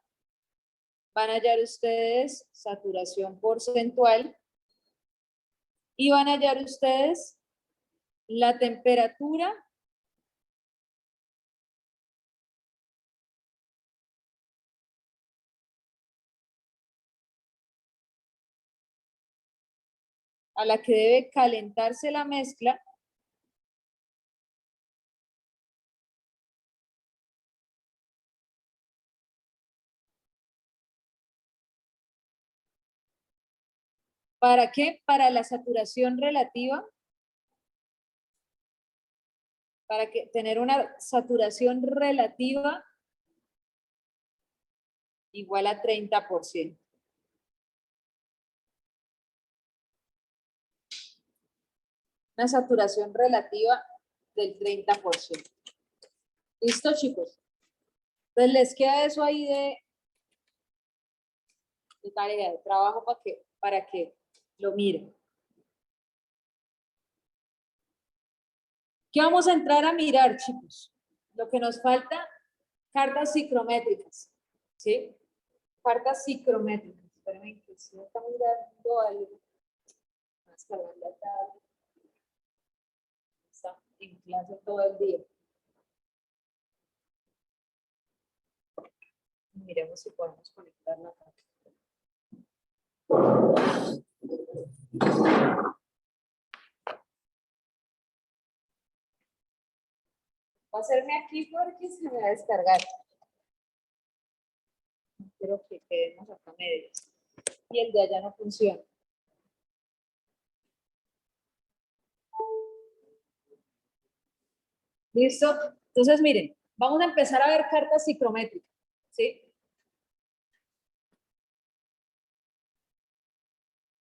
S1: Van a hallar ustedes saturación porcentual. Y van a hallar ustedes la temperatura a la que debe calentarse la mezcla ¿para qué? Para la saturación relativa, para que tener una saturación relativa igual a 30%. Una saturación relativa del 30%. ¿Listo, chicos? Entonces les queda eso ahí de tarea, de trabajo para que lo miren. ¿Qué vamos a entrar a mirar, chicos? Lo que nos falta, cartas psicométricas, ¿sí? Cartas psicométricas. espérame que si está mirando algo. Vamos a cargar la tablet. Está en clase todo el día. Miremos si podemos conectarla acá. Va a hacerme aquí porque se me va a descargar. No quiero que quedemos acá medios. Y el de allá no funciona. ¿Listo? Entonces, miren, vamos a empezar a ver cartas psicométricas. ¿Sí?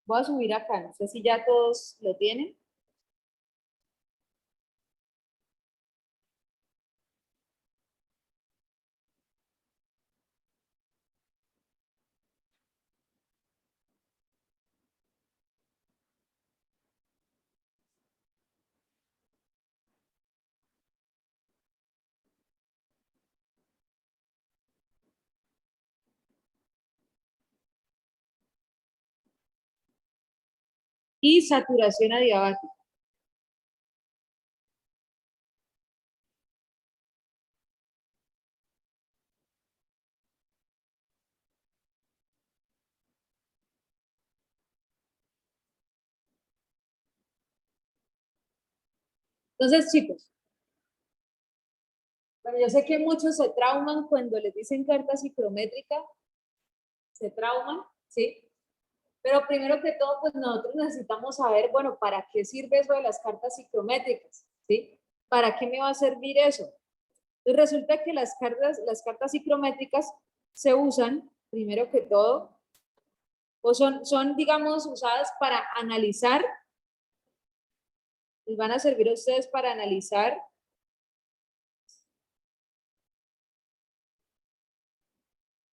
S1: Voy a subir acá. No sé si ya todos lo tienen. Y saturación adiabática. Entonces, chicos, bueno, yo sé que muchos se trauman cuando les dicen carta psicométrica, se trauman, ¿sí? Pero primero que todo, pues nosotros necesitamos saber, bueno, ¿para qué sirve eso de las cartas psicométricas? ¿Sí? ¿Para qué me va a servir eso? Entonces resulta que las cartas psicométricas se usan, primero que todo, o son, digamos, usadas para analizar, les van a servir a ustedes para analizar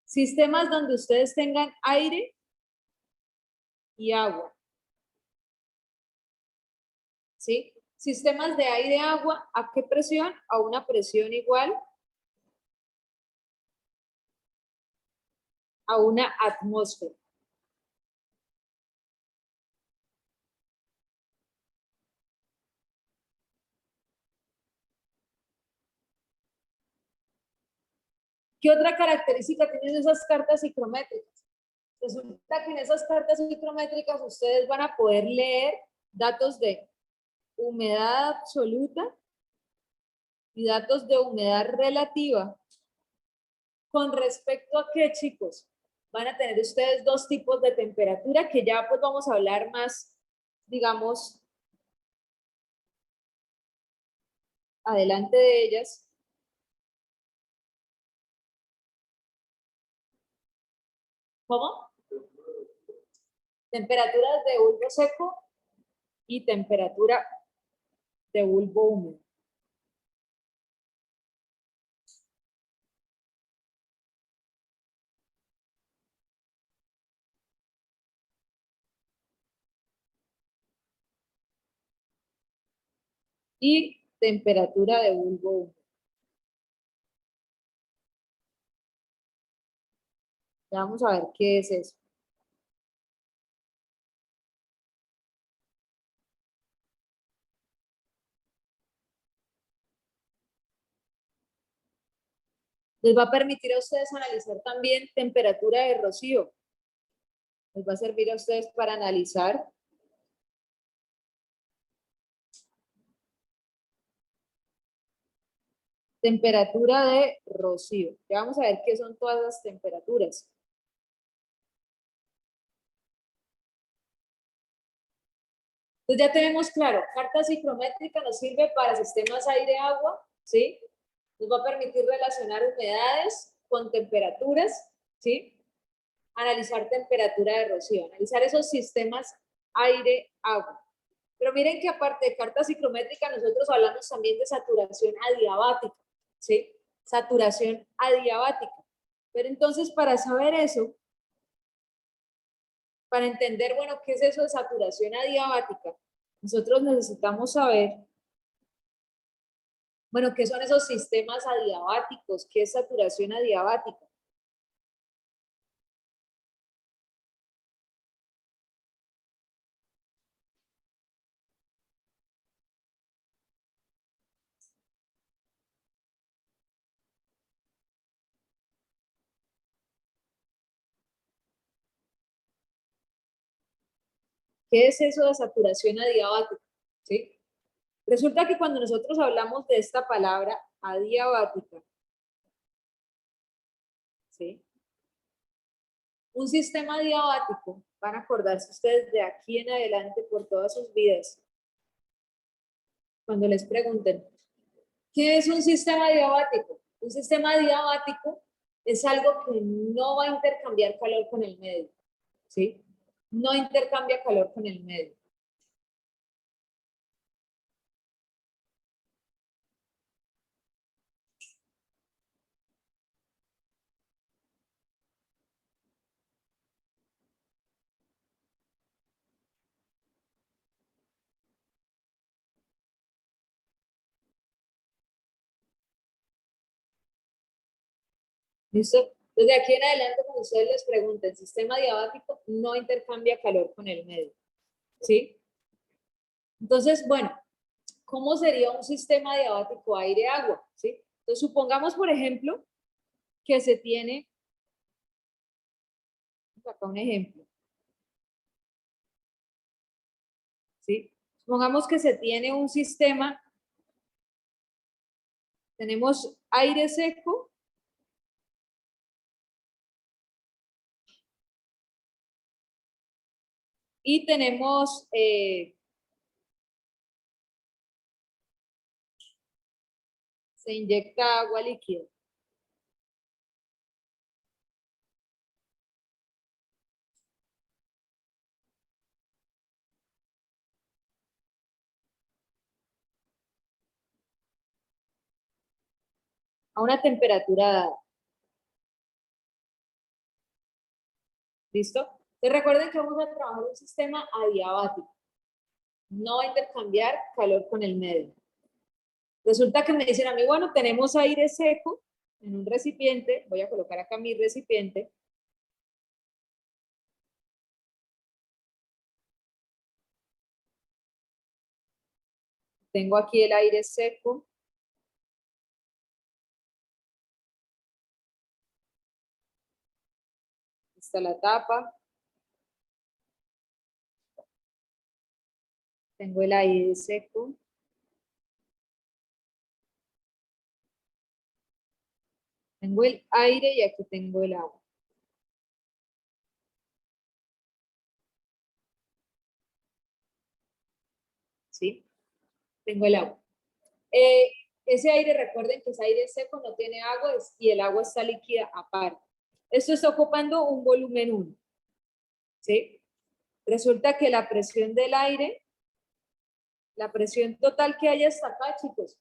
S1: sistemas donde ustedes tengan aire y agua. ¿Sí? Sistemas de aire y agua, ¿a qué presión? A una presión igual a una atmósfera. ¿Qué otra característica tienen esas cartas psicométricas? Resulta que en esas cartas psicométricas ustedes van a poder leer datos de humedad absoluta y datos de humedad relativa. ¿Con respecto a qué, chicos? Van a tener ustedes dos tipos de temperatura que ya pues vamos a hablar más, digamos, adelante de ellas. ¿Cómo? Temperaturas de bulbo seco y temperatura de bulbo húmedo. Y temperatura de bulbo húmedo. Ya vamos a ver qué es eso. Les va a permitir a ustedes analizar también temperatura de rocío. Les va a servir a ustedes para analizar temperatura de rocío. Ya vamos a ver qué son todas las temperaturas. Entonces ya tenemos claro, carta psicométrica nos sirve para sistemas aire-agua, ¿sí? Nos va a permitir relacionar humedades con temperaturas, ¿sí? Analizar temperatura de rocío, analizar esos sistemas aire-agua. Pero miren que aparte de carta psicométrica, nosotros hablamos también de saturación adiabática, ¿sí? Saturación adiabática. Pero entonces, para saber eso, para entender, bueno, ¿qué es eso de saturación adiabática? Nosotros necesitamos saber, bueno, ¿qué son esos sistemas adiabáticos? ¿Qué es saturación adiabática? ¿Qué es eso de saturación adiabática? ¿Sí? Resulta que cuando nosotros hablamos de esta palabra adiabática, ¿sí? Un sistema adiabático, van a acordarse ustedes de aquí en adelante por todas sus vidas, cuando les pregunten, ¿qué es un sistema adiabático? Un sistema adiabático es algo que no va a intercambiar calor con el medio, ¿sí? No intercambia calor con el medio. ¿Listo? Desde aquí en adelante, cuando ustedes les pregunten, el sistema adiabático no intercambia calor con el medio, ¿sí? Entonces, bueno, ¿cómo sería un sistema adiabático aire-agua? ¿Sí? Entonces, supongamos, por ejemplo, que se tiene, acá un ejemplo, ¿sí? Supongamos que se tiene un sistema, tenemos aire seco y tenemos se inyecta agua líquida. A una temperatura dada. ¿Listo? Entonces recuerden que vamos a trabajar un sistema adiabático. No va a intercambiar calor con el medio. Resulta que me dicen a mí, bueno, tenemos aire seco en un recipiente. Voy a colocar acá mi recipiente. Tengo aquí el aire seco. Está la tapa. Tengo el aire seco. Tengo el aire y aquí tengo el agua. ¿Sí? Tengo el agua. Ese aire, recuerden que es aire seco, no tiene agua y el agua está líquida aparte. Esto está ocupando un volumen 1. ¿Sí? Resulta que la presión del aire, la presión total que hay hasta acá, chicos,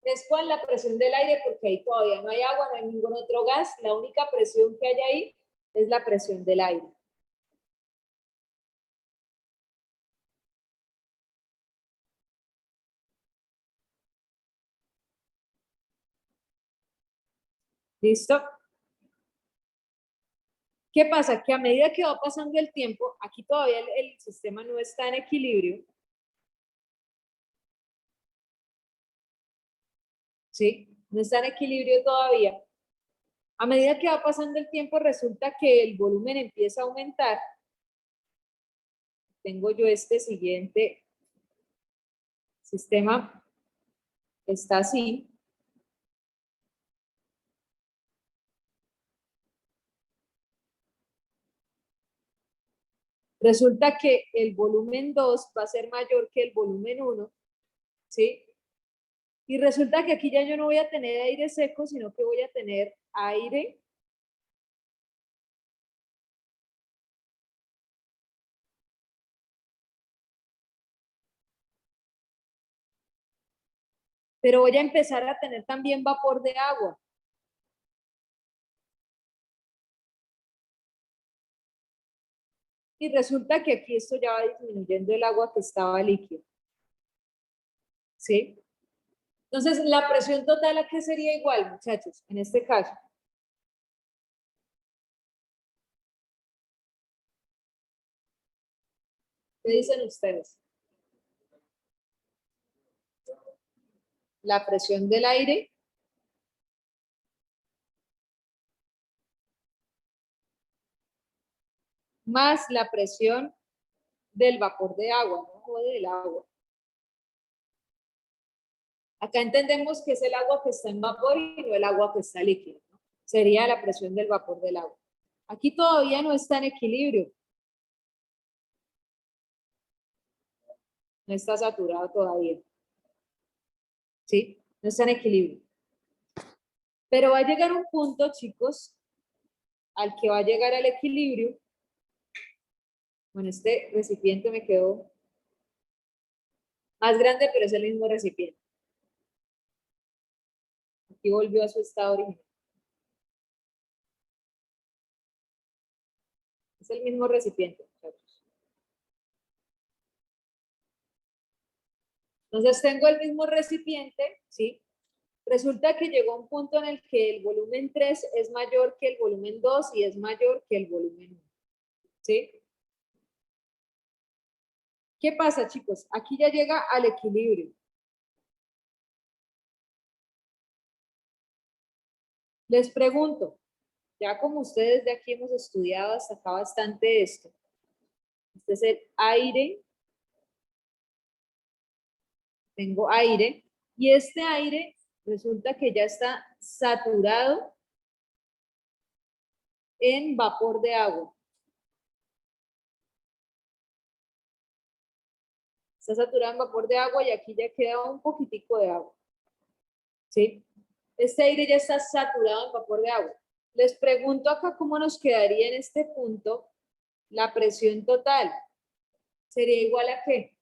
S1: es cuál la presión del aire, porque ahí todavía no hay agua, no hay ningún otro gas, la única presión que hay ahí es la presión del aire. ¿Listo? ¿Qué pasa? Que a medida que va pasando el tiempo, aquí todavía el sistema no está en equilibrio, ¿sí? No está en equilibrio todavía. A medida que va pasando el tiempo, resulta que el volumen empieza a aumentar. Tengo yo este siguiente sistema, está así. Resulta que el volumen 2 va a ser mayor que el volumen 1, ¿sí? Y resulta que aquí ya yo no voy a tener aire seco, sino que voy a tener aire pero voy a empezar a tener también vapor de agua. Y resulta que aquí esto ya va disminuyendo el agua que estaba líquida. ¿Sí? Entonces, la presión total, ¿a qué sería igual, muchachos? En este caso. ¿Qué dicen ustedes? La presión del aire más la presión del vapor de agua, ¿no? O del agua. Acá entendemos que es el agua que está en vapor y no el agua que está líquida, ¿no? Sería la presión del vapor del agua. Aquí todavía no está en equilibrio. No está saturado todavía. ¿Sí? No está en equilibrio. Pero va a llegar un punto, chicos, al que va a llegar al equilibrio. Bueno, este recipiente me quedó más grande, pero es el mismo recipiente. Aquí volvió a su estado original. Es el mismo recipiente, muchachos. Entonces tengo el mismo recipiente, ¿sí? Resulta que llegó un punto en el que el volumen 3 es mayor que el volumen 2 y es mayor que el volumen 1, ¿sí? ¿Qué pasa, chicos? Aquí ya llega al equilibrio. Les pregunto, ya como ustedes de aquí hemos estudiado hasta acá bastante esto, este es el aire, tengo aire, y este aire resulta que ya está saturado en vapor de agua. Está saturado en vapor de agua y aquí ya queda un poquitico de agua. ¿Sí? Este aire ya está saturado en vapor de agua. Les pregunto acá cómo nos quedaría en este punto la presión total. ¿Sería igual a qué?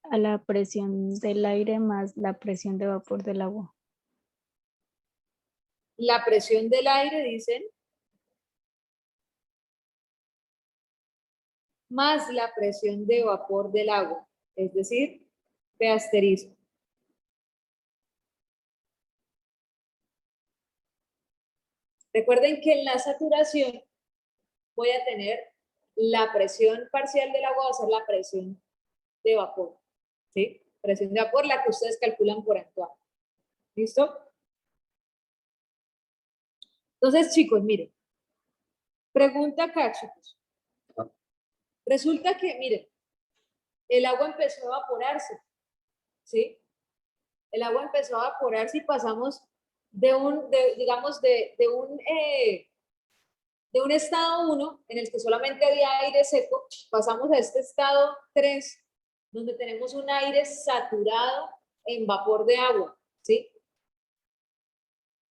S5: A la presión del aire más la presión de vapor del agua.
S1: La presión del aire, dicen, más la presión de vapor del agua, es decir, P asterisco. Recuerden que en la saturación voy a tener la presión parcial del agua, va a ser la presión de vapor, ¿sí? Presión de vapor, la que ustedes calculan por actuar. ¿Listo? Entonces, chicos, miren, pregunta acá, chicos. Resulta que, miren, el agua empezó a evaporarse, ¿sí? El agua empezó a evaporarse y pasamos digamos, de un estado 1 en el que solamente había aire seco, pasamos a este estado 3, donde tenemos un aire saturado en vapor de agua, ¿sí?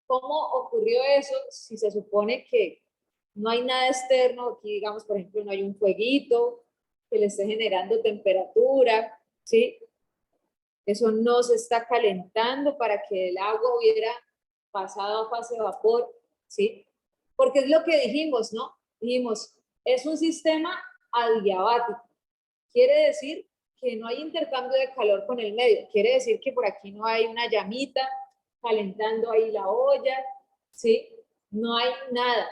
S1: ¿Cómo ocurrió eso si se supone que no hay nada externo? Aquí, digamos, por ejemplo, no hay un fueguito que le esté generando temperatura, ¿sí? Eso no se está calentando para que el agua hubiera pasado a fase de vapor, ¿sí? Porque es lo que dijimos, ¿no? Dijimos, es un sistema adiabático. Quiere decir que no hay intercambio de calor con el medio. Quiere decir que por aquí no hay una llamita calentando ahí la olla, ¿sí? No hay nada,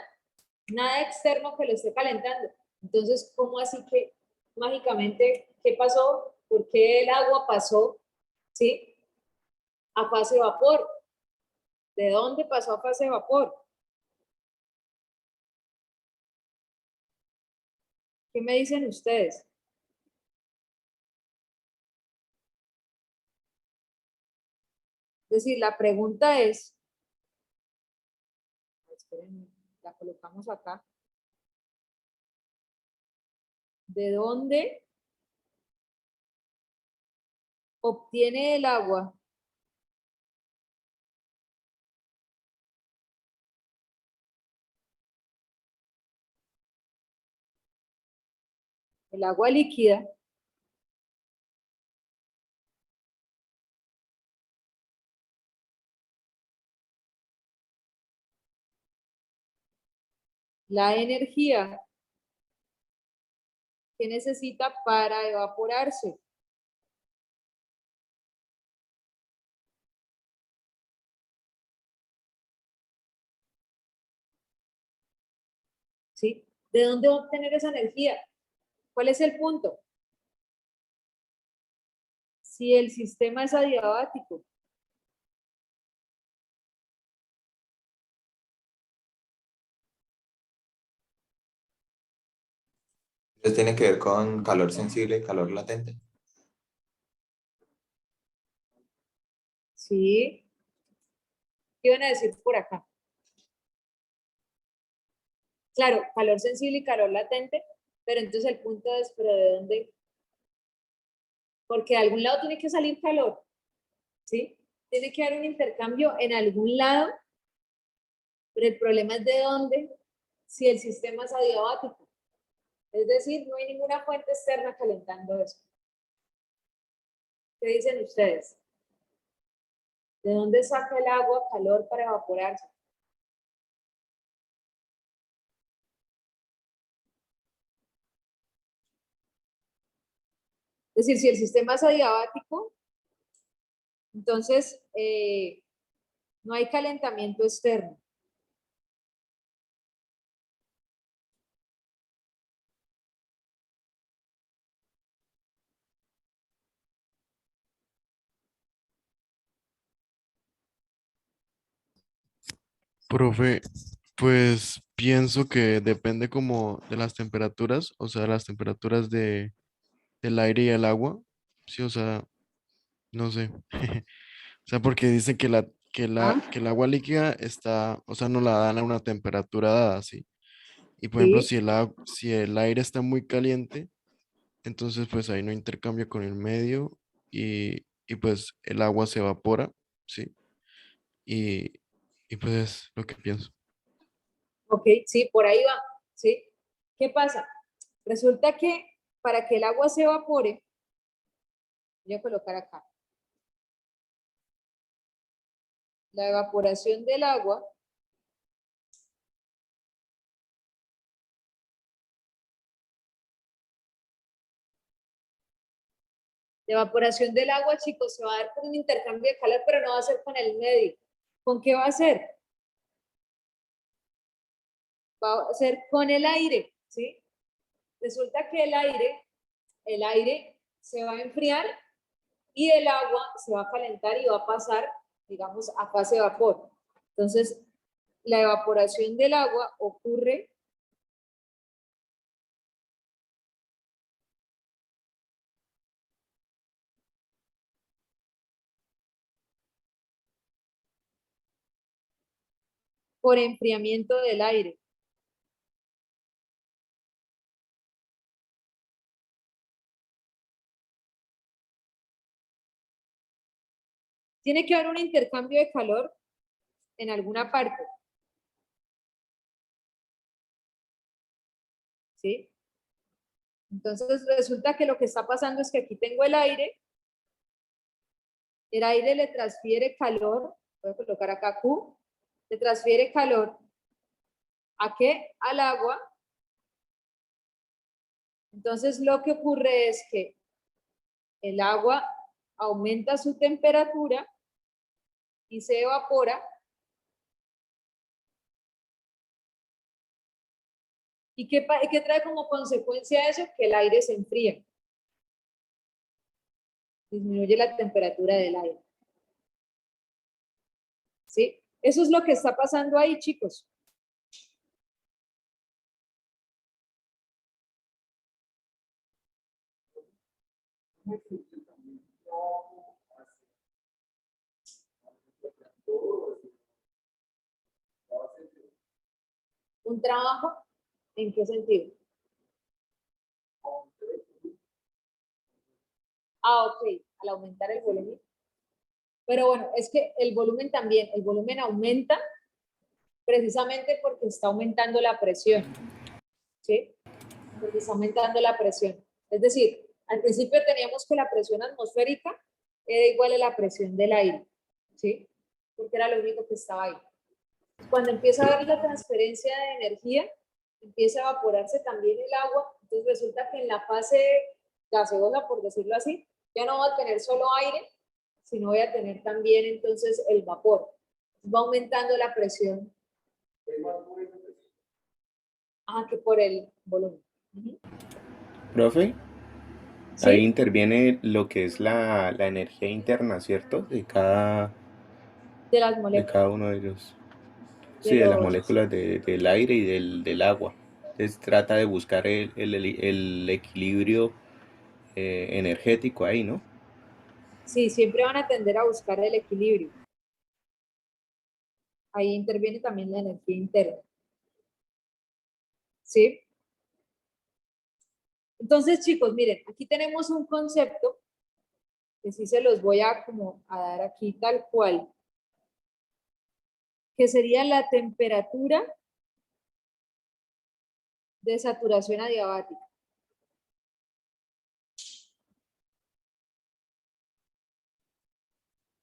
S1: nada externo que lo esté calentando. Entonces, ¿cómo así que mágicamente qué pasó? ¿Por qué el agua pasó, ¿sí? A fase de vapor? ¿De dónde pasó a fase de vapor? ¿Qué me dicen ustedes? Es decir, la pregunta es, espérenme, la colocamos acá. ¿De dónde obtiene el agua el agua líquida la energía que necesita para evaporarse? ¿Sí? ¿De dónde va a obtener esa energía? ¿Cuál es el punto? Si el sistema es adiabático,
S2: Entonces tiene que ver con calor sensible y calor latente.
S1: ¿Sí? ¿Qué iban a decir por acá? Claro, calor sensible y calor latente, pero entonces el punto es, ¿pero de dónde? Porque de algún lado tiene que salir calor, ¿sí? Tiene que haber un intercambio en algún lado, pero el problema es de dónde, si el sistema es adiabático. Es decir, no hay ninguna fuente externa calentando eso. ¿Qué dicen ustedes? ¿De dónde saca el agua calor para evaporarse? Es decir, si el sistema es adiabático, entonces no hay calentamiento externo.
S4: Profe, pues pienso que depende como de las temperaturas, o sea, las temperaturas del aire y el agua. Sí, o sea, no sé. O sea, porque dicen que el agua líquida está, o sea, no la dan a una temperatura dada, ¿sí? Y por ejemplo,
S1: ¿Sí?
S4: si el aire está muy caliente, entonces pues ahí no hay intercambio con el medio y pues el agua se evapora, ¿sí? Y, y pues es lo que pienso.
S1: Ok, sí, por ahí va, ¿sí? ¿Qué pasa? Resulta que para que el agua se evapore, voy a colocar acá, la evaporación del agua la evaporación del agua, chicos, se va a dar por un intercambio de calor, pero no va a ser con el medio. ¿Con qué va a ser? Va a ser con el aire, ¿sí? Resulta que el aire se va a enfriar y el agua se va a calentar y va a pasar, digamos, a fase de vapor. Entonces, la evaporación del agua ocurre por enfriamiento del aire. Tiene que haber un intercambio de calor en alguna parte, ¿sí? Entonces resulta que lo que está pasando es que aquí tengo el aire le transfiere calor, voy a colocar acá Q, le transfiere calor ¿a qué? Al agua. Entonces lo que ocurre es que el agua aumenta su temperatura y se evapora. ¿Y qué trae como consecuencia eso? Que el aire se enfría. Disminuye la temperatura del aire. ¿Sí? Eso es lo que está pasando ahí, chicos. ¿Un trabajo? ¿En qué sentido? Ah, ok, al aumentar el volumen. Pero bueno, es que el volumen también, el volumen aumenta precisamente porque está aumentando la presión, ¿sí? Porque está aumentando la presión. Es decir, al principio teníamos que la presión atmosférica era igual a la presión del aire, ¿sí? Porque era lo único que estaba ahí. Cuando empieza a haber la transferencia de energía, empieza a evaporarse también el agua, entonces resulta que en la fase gaseosa, por decirlo así, ya no voy a tener solo aire, sino voy a tener también entonces el vapor. Va aumentando la presión. Ah, que por el volumen.
S7: Profe, ahí
S1: ¿Sí?
S7: interviene lo que es la energía interna, ¿cierto?
S1: De las
S7: De
S1: moléculas,
S7: cada uno de ellos.
S1: de
S7: Sí, de las
S1: los...
S7: moléculas del aire y del agua, Entonces trata de buscar el equilibrio energético ahí, ¿no?
S1: Sí, siempre van a tender a buscar el equilibrio. Ahí interviene también la energía interna. ¿Sí? Entonces, chicos, miren, aquí tenemos un concepto que sí se los voy a como a dar aquí tal cual, que sería la temperatura de saturación adiabática.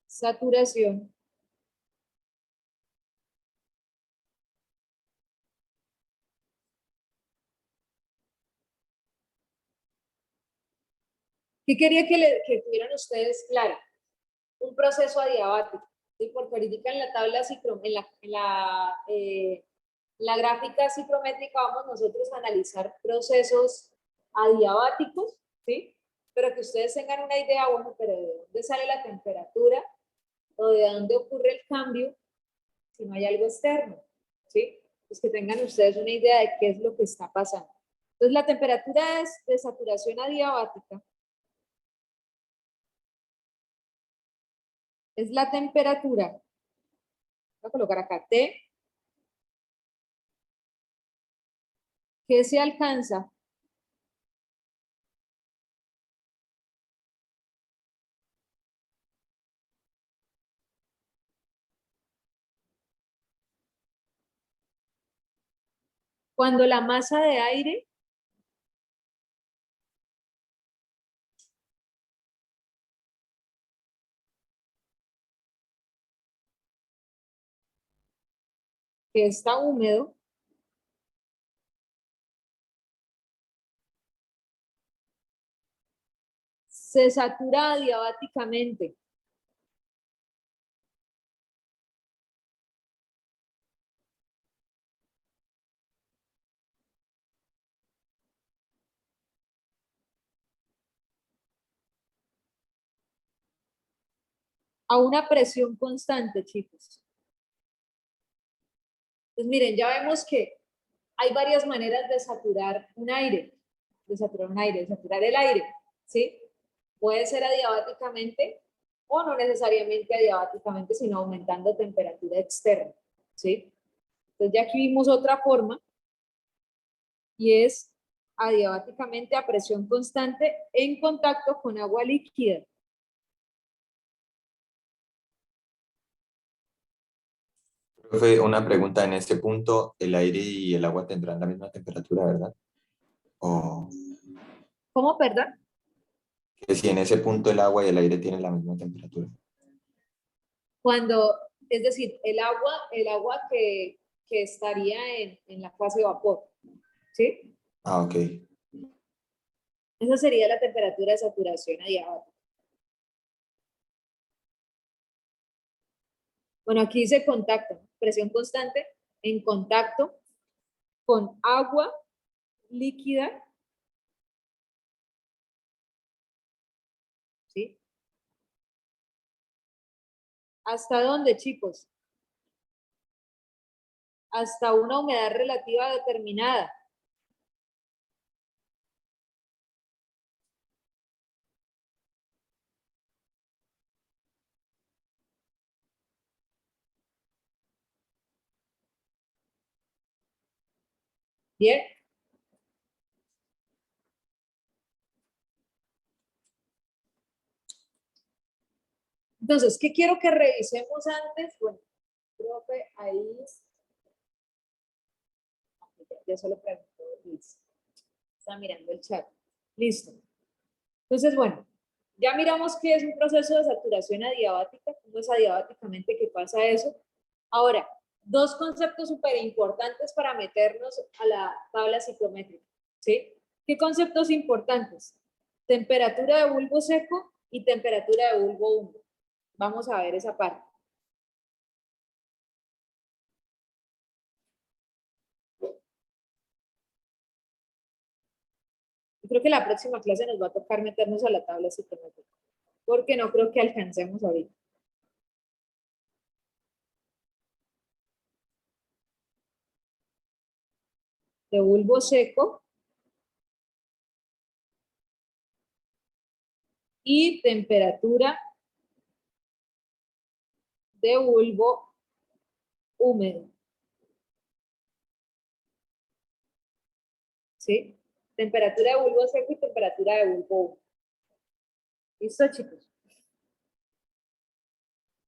S1: Saturación ¿qué quería que tuvieran ustedes claro? Un proceso adiabático, ¿sí? Porque ahorita en la tabla la gráfica ciclométrica vamos nosotros a analizar procesos adiabáticos, ¿sí? Pero que ustedes tengan una idea, bueno, pero ¿de dónde sale la temperatura? ¿O de dónde ocurre el cambio si no hay algo externo? ¿Sí? Pues que tengan ustedes una idea de qué es lo que está pasando. Entonces, la temperatura de saturación adiabática es la temperatura, voy a colocar acá T, que se alcanza cuando la masa de aire que está húmedo se satura adiabáticamente. A una presión constante, chicos. Entonces, miren, ya vemos que hay varias maneras de saturar un aire, de saturar el aire, ¿sí? Puede ser adiabáticamente o no necesariamente adiabáticamente, sino aumentando temperatura externa, ¿sí? Entonces ya aquí vimos otra forma y es adiabáticamente a presión constante en contacto con agua líquida.
S2: Profe, una pregunta, en este punto, ¿el aire y el agua tendrán la misma temperatura, verdad? O
S1: ¿Cómo, perdón?
S2: que si en ese punto el agua y el aire tienen la misma temperatura.
S1: Cuando, es decir, el agua que estaría en la fase de vapor, ¿sí?
S2: Ah, ok.
S1: Esa sería la temperatura de saturación adiabática. Bueno, aquí dice contacto, ¿no? Presión constante en contacto con agua líquida, ¿sí? ¿Hasta dónde, chicos? Hasta una humedad relativa determinada. Bien. Entonces, ¿qué quiero que revisemos antes? Bueno, profe, ahí ya solo preguntó Luis. Está mirando el chat. Listo. Entonces, bueno, ya miramos qué es un proceso de saturación adiabática, cómo es adiabáticamente que pasa eso. Ahora, dos conceptos súper importantes para meternos a la tabla psicométrica, ¿sí? ¿Qué conceptos importantes? Temperatura de bulbo seco y temperatura de bulbo húmedo. Vamos a ver esa parte. Yo creo que la próxima clase nos va a tocar meternos a la tabla psicométrica, porque no creo que alcancemos ahorita. de bulbo seco y temperatura de bulbo húmedo. ¿Sí? Temperatura de bulbo seco y temperatura de bulbo húmedo. ¿Listo, chicos?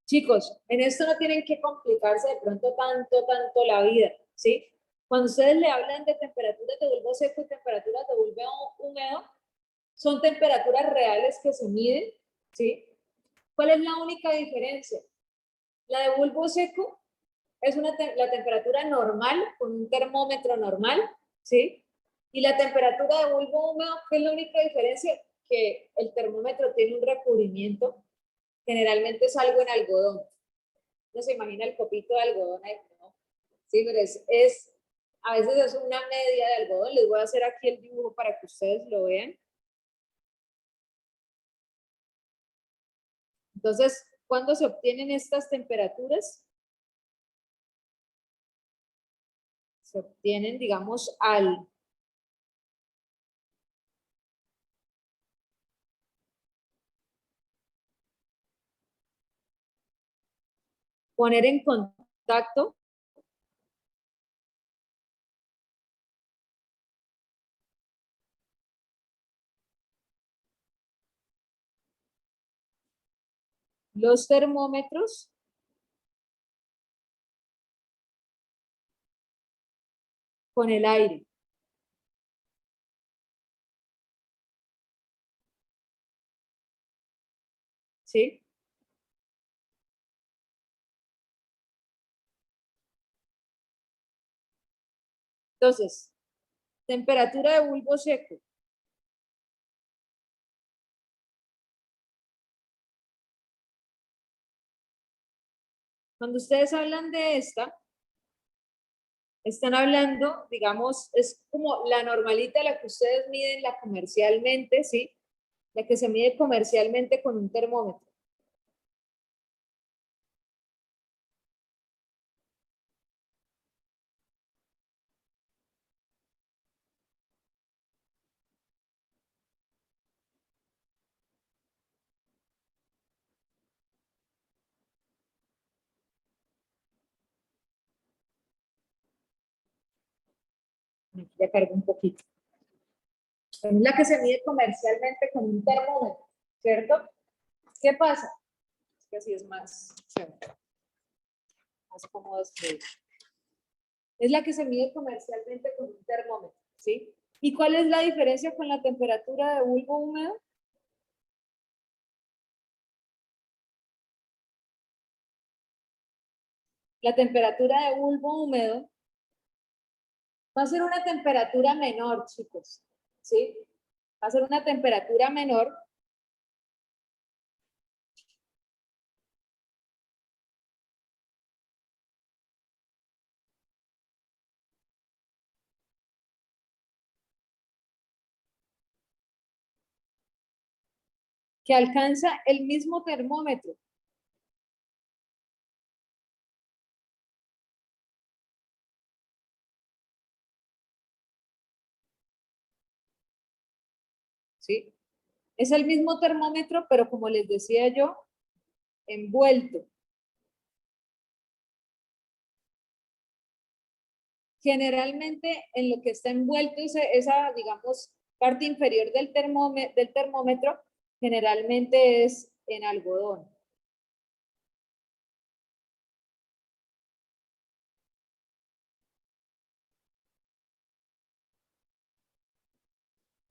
S1: Chicos, en esto no tienen que complicarse de pronto tanto la vida, ¿sí? Cuando ustedes le hablan de temperaturas de bulbo seco y temperaturas de bulbo húmedo, son temperaturas reales que se miden, ¿sí? ¿Cuál es la única diferencia? La de bulbo seco es la temperatura normal, con un termómetro normal, ¿sí? Y la temperatura de bulbo húmedo, ¿qué es la única diferencia? Que el termómetro tiene un recubrimiento, generalmente es algo en algodón. No se imagina el copito de algodón ahí, ¿no? Sí, pero a veces es una media de algodón. Les voy a hacer aquí el dibujo para que ustedes lo vean. Entonces, ¿cuándo se obtienen estas temperaturas? Se obtienen, digamos, al poner en contacto los termómetros con el aire. ¿Sí? Entonces, temperatura de bulbo seco. Cuando ustedes hablan de esta, están hablando, digamos, es como la normalita, la que ustedes miden la comercialmente, ¿sí? La que se mide comercialmente con un termómetro. Ya cargo un poquito. Es la que se mide comercialmente con un termómetro, ¿cierto? ¿Qué pasa? Es que así es más cómodo escribir. Es la que se mide comercialmente con un termómetro, ¿sí? ¿Y cuál es la diferencia con la temperatura de bulbo húmedo? La temperatura de bulbo húmedo va a ser una temperatura menor, chicos, ¿sí? Va a ser una temperatura menor que alcanza el mismo termómetro. ¿Sí? Es el mismo termómetro, pero como les decía yo, envuelto. Generalmente en lo que está envuelto esa, digamos, parte inferior del termómetro, generalmente es en algodón.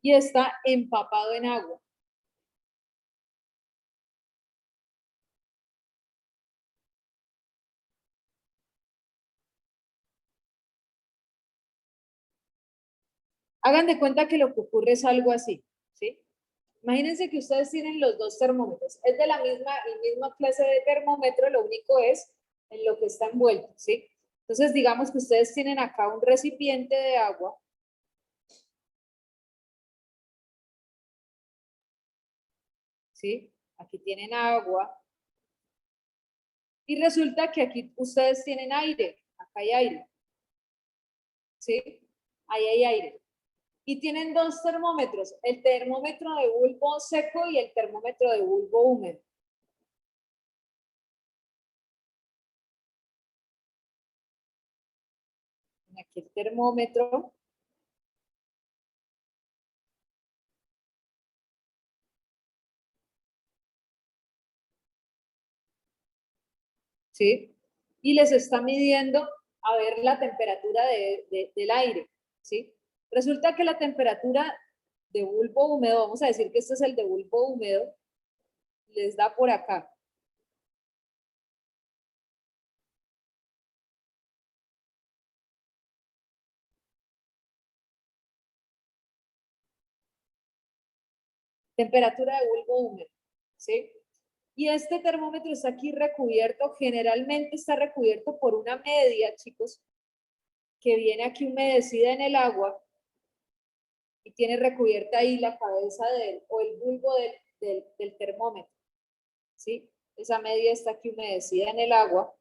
S1: Y está empapado en agua. Hagan de cuenta que lo que ocurre es algo así, ¿sí? Imagínense que ustedes tienen los dos termómetros. Es de la misma clase de termómetro, lo único es en lo que está envuelto, ¿sí? Entonces, digamos que ustedes tienen acá un recipiente de agua. ¿Sí? Aquí tienen agua. Y resulta que aquí ustedes tienen aire. Acá hay aire. ¿Sí? ahí hay aire. Y tienen dos termómetros, el termómetro de bulbo seco y el termómetro de bulbo húmedo. Aquí el termómetro. ¿Sí? Y les está midiendo a ver la temperatura del aire, ¿sí? Resulta que la temperatura de bulbo húmedo, vamos a decir que este es el de bulbo húmedo, les da por acá. Temperatura de bulbo húmedo, ¿sí? Y este termómetro está aquí recubierto, generalmente está recubierto por una media, chicos, que viene aquí humedecida en el agua y tiene recubierta ahí la cabeza o el bulbo del termómetro, ¿sí? Esa media está aquí humedecida en el agua.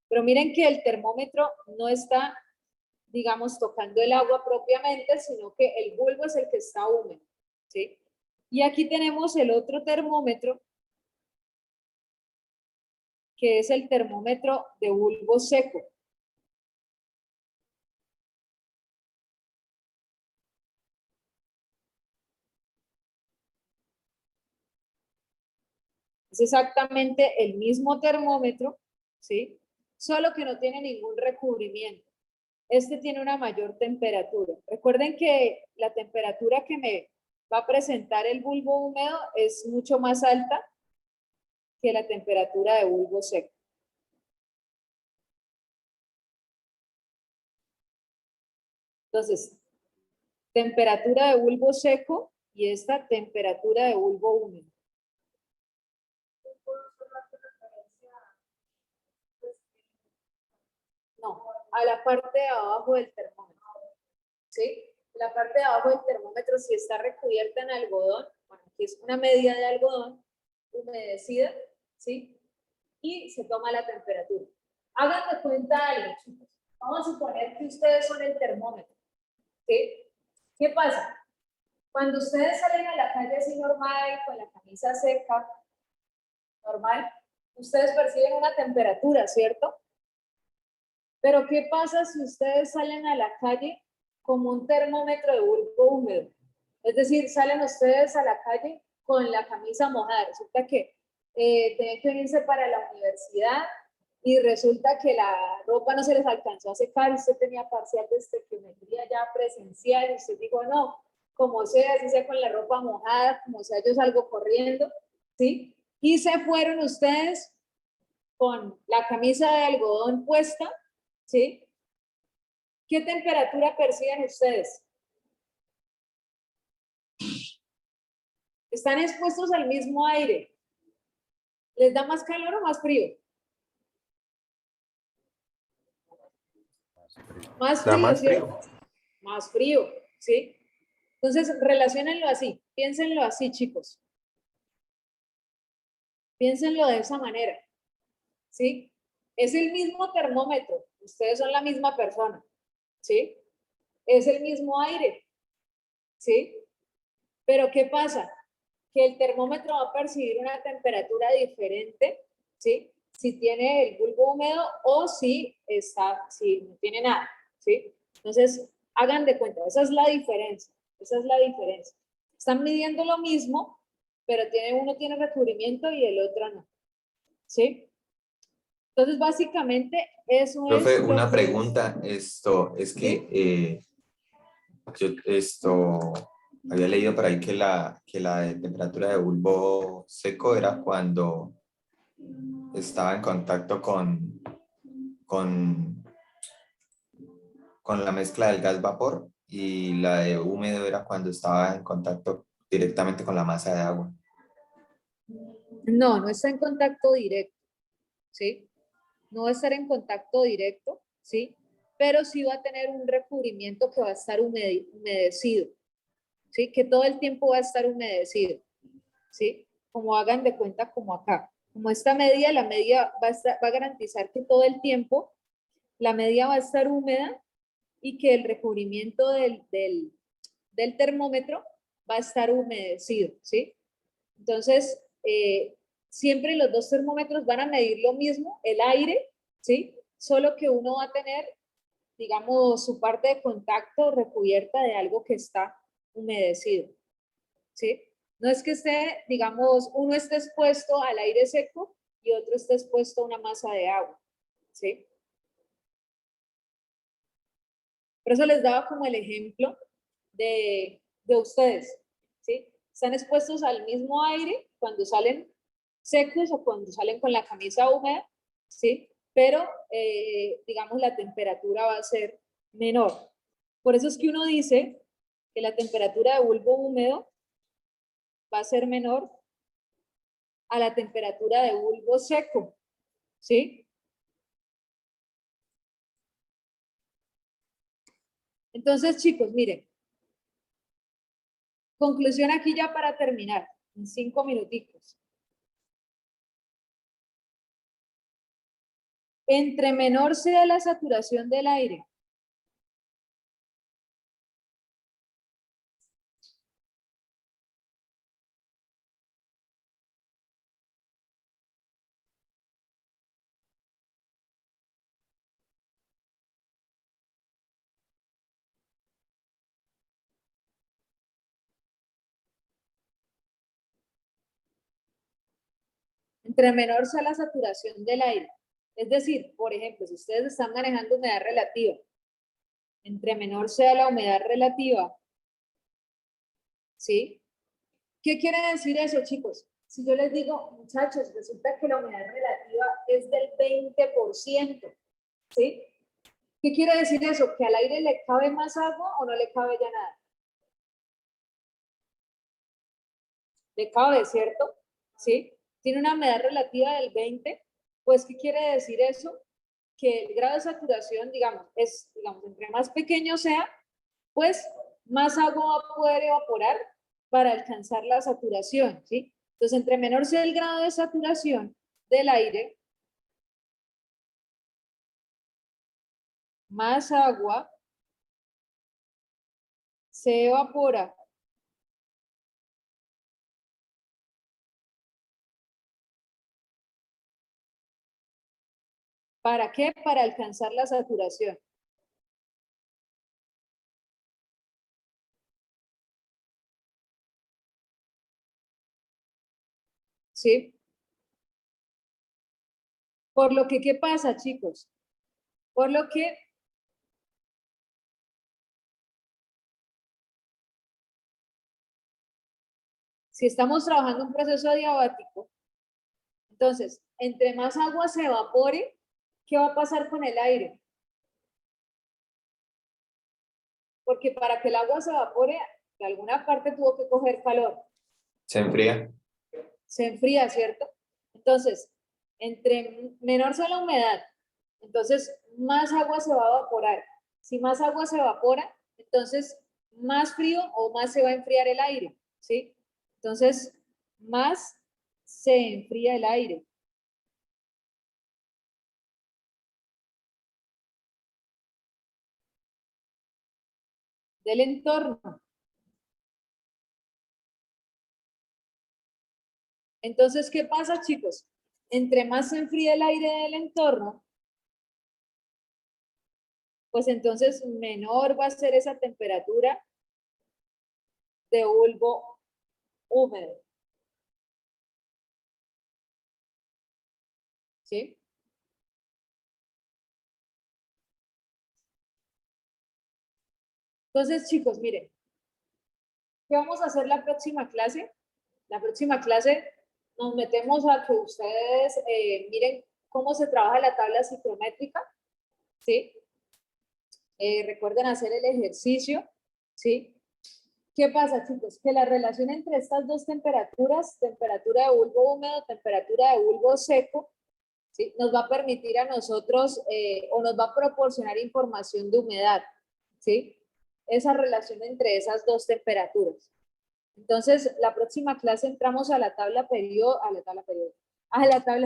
S1: Pero miren que el termómetro no está, digamos, tocando el agua propiamente, sino que el bulbo es el que está húmedo, ¿sí? Y aquí tenemos el otro termómetro, que es el termómetro de bulbo seco. Es exactamente el mismo termómetro, ¿sí? Solo que no tiene ningún recubrimiento. Este tiene una mayor temperatura. Recuerden que la temperatura que me va a presentar el bulbo húmedo es mucho más alta que la temperatura de bulbo seco. Entonces, temperatura de bulbo seco y esta temperatura de bulbo húmedo. No, a la parte de abajo del termómetro. ¿Sí? La parte de abajo del termómetro, si está recubierta en algodón, bueno, aquí es una medida de algodón humedecida, ¿sí? Y se toma la temperatura. Hagan de cuenta algo, chicos. Vamos a suponer que ustedes son el termómetro, ¿sí? ¿Qué pasa? Cuando ustedes salen a la calle así normal, con la camisa seca, normal, ustedes perciben una temperatura, ¿cierto? Pero ¿qué pasa si ustedes salen a la calle como un termómetro de bulbo húmedo? Es decir, salen ustedes a la calle con la camisa mojada. Resulta que tienen que venirse para la universidad y resulta que la ropa no se les alcanzó a secar. Usted tenía parcial de estequiometría ya presencial y usted dijo, no, como sea, así sea con la ropa mojada, como sea, yo salgo corriendo, ¿sí? Y se fueron ustedes con la camisa de algodón puesta, ¿sí? ¿Qué temperatura perciben ustedes? Están expuestos al mismo aire. ¿Les da más calor o más frío? Más
S7: Da
S1: frío,
S7: más
S1: ¿cierto?
S7: frío.
S1: Más frío, ¿sí? Entonces, relaciónenlo así. Piénsenlo así, chicos. Piénsenlo de esa manera, ¿sí? Es el mismo termómetro. Ustedes son la misma persona, ¿sí? Es el mismo aire, ¿sí? Pero ¿qué pasa? Que el termómetro va a percibir una temperatura diferente, ¿sí? Si tiene el bulbo húmedo o si no tiene nada, ¿sí? Entonces, hagan de cuenta, esa es la diferencia, esa es la diferencia. Están midiendo lo mismo, pero uno tiene recubrimiento y el otro no, ¿sí? Entonces, básicamente, eso es
S2: Profe,
S1: lo
S2: una
S1: que...
S2: pregunta, es que yo había leído por ahí que la temperatura de bulbo seco era cuando estaba en contacto con, con la mezcla del gas vapor y la de húmedo era cuando estaba en contacto directamente con la masa de agua.
S1: No está en contacto directo, ¿sí? No va a estar en contacto directo, ¿sí? Pero sí va a tener un recubrimiento que va a estar humedecido, ¿sí? Que todo el tiempo va a estar humedecido, ¿sí? Como hagan de cuenta como acá. Como esta media, la media va a garantizar que todo el tiempo la media va a estar húmeda, y que el recubrimiento del termómetro va a estar humedecido, ¿sí? Entonces, siempre los dos termómetros van a medir lo mismo, el aire, ¿sí? Solo que uno va a tener, digamos, su parte de contacto recubierta de algo que está humedecido, ¿sí? No es que esté, digamos, uno esté expuesto al aire seco y otro esté expuesto a una masa de agua, ¿sí? Por eso les daba como el ejemplo de ustedes, ¿sí? Están expuestos al mismo aire cuando salen secos o cuando salen con la camisa húmeda, ¿sí? Pero, digamos, la temperatura va a ser menor. Por eso es que uno dice que la temperatura de bulbo húmedo va a ser menor a la temperatura de bulbo seco, ¿sí? Entonces, chicos, miren, conclusión aquí ya para terminar, en 5 minuticos. Entre menor sea la saturación del aire, entre menor sea la saturación del aire. Es decir, por ejemplo, si ustedes están manejando humedad relativa, entre menor sea la humedad relativa, ¿sí? ¿Qué quiere decir eso, chicos? Si yo les digo, muchachos, resulta que la humedad relativa es del 20%, ¿sí? ¿Qué quiere decir eso? ¿Que al aire le cabe más agua o no le cabe ya nada? Le cabe, ¿cierto? ¿Sí? Tiene una humedad relativa del 20, pues ¿qué quiere decir eso? Que el grado de saturación, digamos, entre más pequeño sea, pues más agua va a poder evaporar para alcanzar la saturación, ¿sí? Entonces, entre menor sea el grado de saturación del aire, más agua se evapora. ¿Para qué? Para alcanzar la saturación. ¿Sí? Por lo que, ¿qué pasa, chicos? Por lo que si estamos trabajando un proceso adiabático, entonces, entre más agua se evapore, ¿qué va a pasar con el aire? Porque para que el agua se evapore, de alguna parte tuvo que coger calor.
S2: Se enfría.
S1: Se enfría, ¿cierto? Entonces, entre menor sea la humedad, entonces más agua se va a evaporar. Si más agua se evapora, entonces más frío o más se va a enfriar el aire, ¿sí? Entonces, más se enfría el aire. Del entorno. Entonces, ¿qué pasa, chicos? Entre más se enfría el aire del entorno, pues entonces menor va a ser esa temperatura de bulbo húmedo. ¿Sí? Entonces, chicos, miren, ¿qué vamos a hacer la próxima clase? La próxima clase nos metemos a que ustedes miren cómo se trabaja la tabla ciclométrica, ¿sí? Recuerden hacer el ejercicio, ¿sí? ¿Qué pasa, chicos? Que la relación entre estas dos temperaturas, temperatura de bulbo húmedo, temperatura de bulbo seco, ¿sí? Nos va a permitir a nosotros o nos va a proporcionar información de humedad, ¿sí? Esa relación entre esas dos temperaturas. Entonces, la próxima clase entramos a la tabla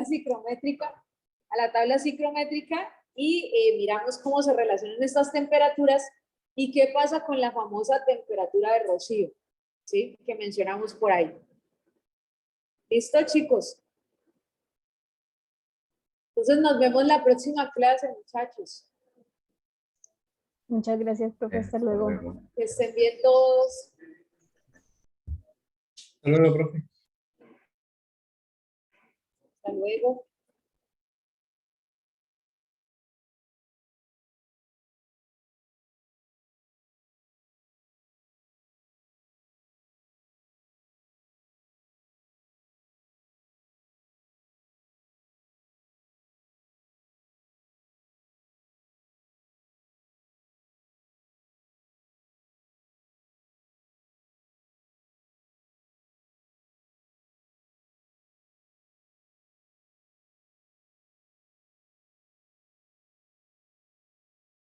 S1: ciclométrica, a la tabla ciclométrica y miramos cómo se relacionan estas temperaturas y qué pasa con la famosa temperatura de rocío, ¿sí? Que mencionamos por ahí. ¿Listo, chicos? Entonces nos vemos la próxima clase, muchachos.
S5: Muchas gracias, profe. Hasta luego.
S1: Que estén bien todos.
S3: Hasta luego, profe.
S1: Hasta luego.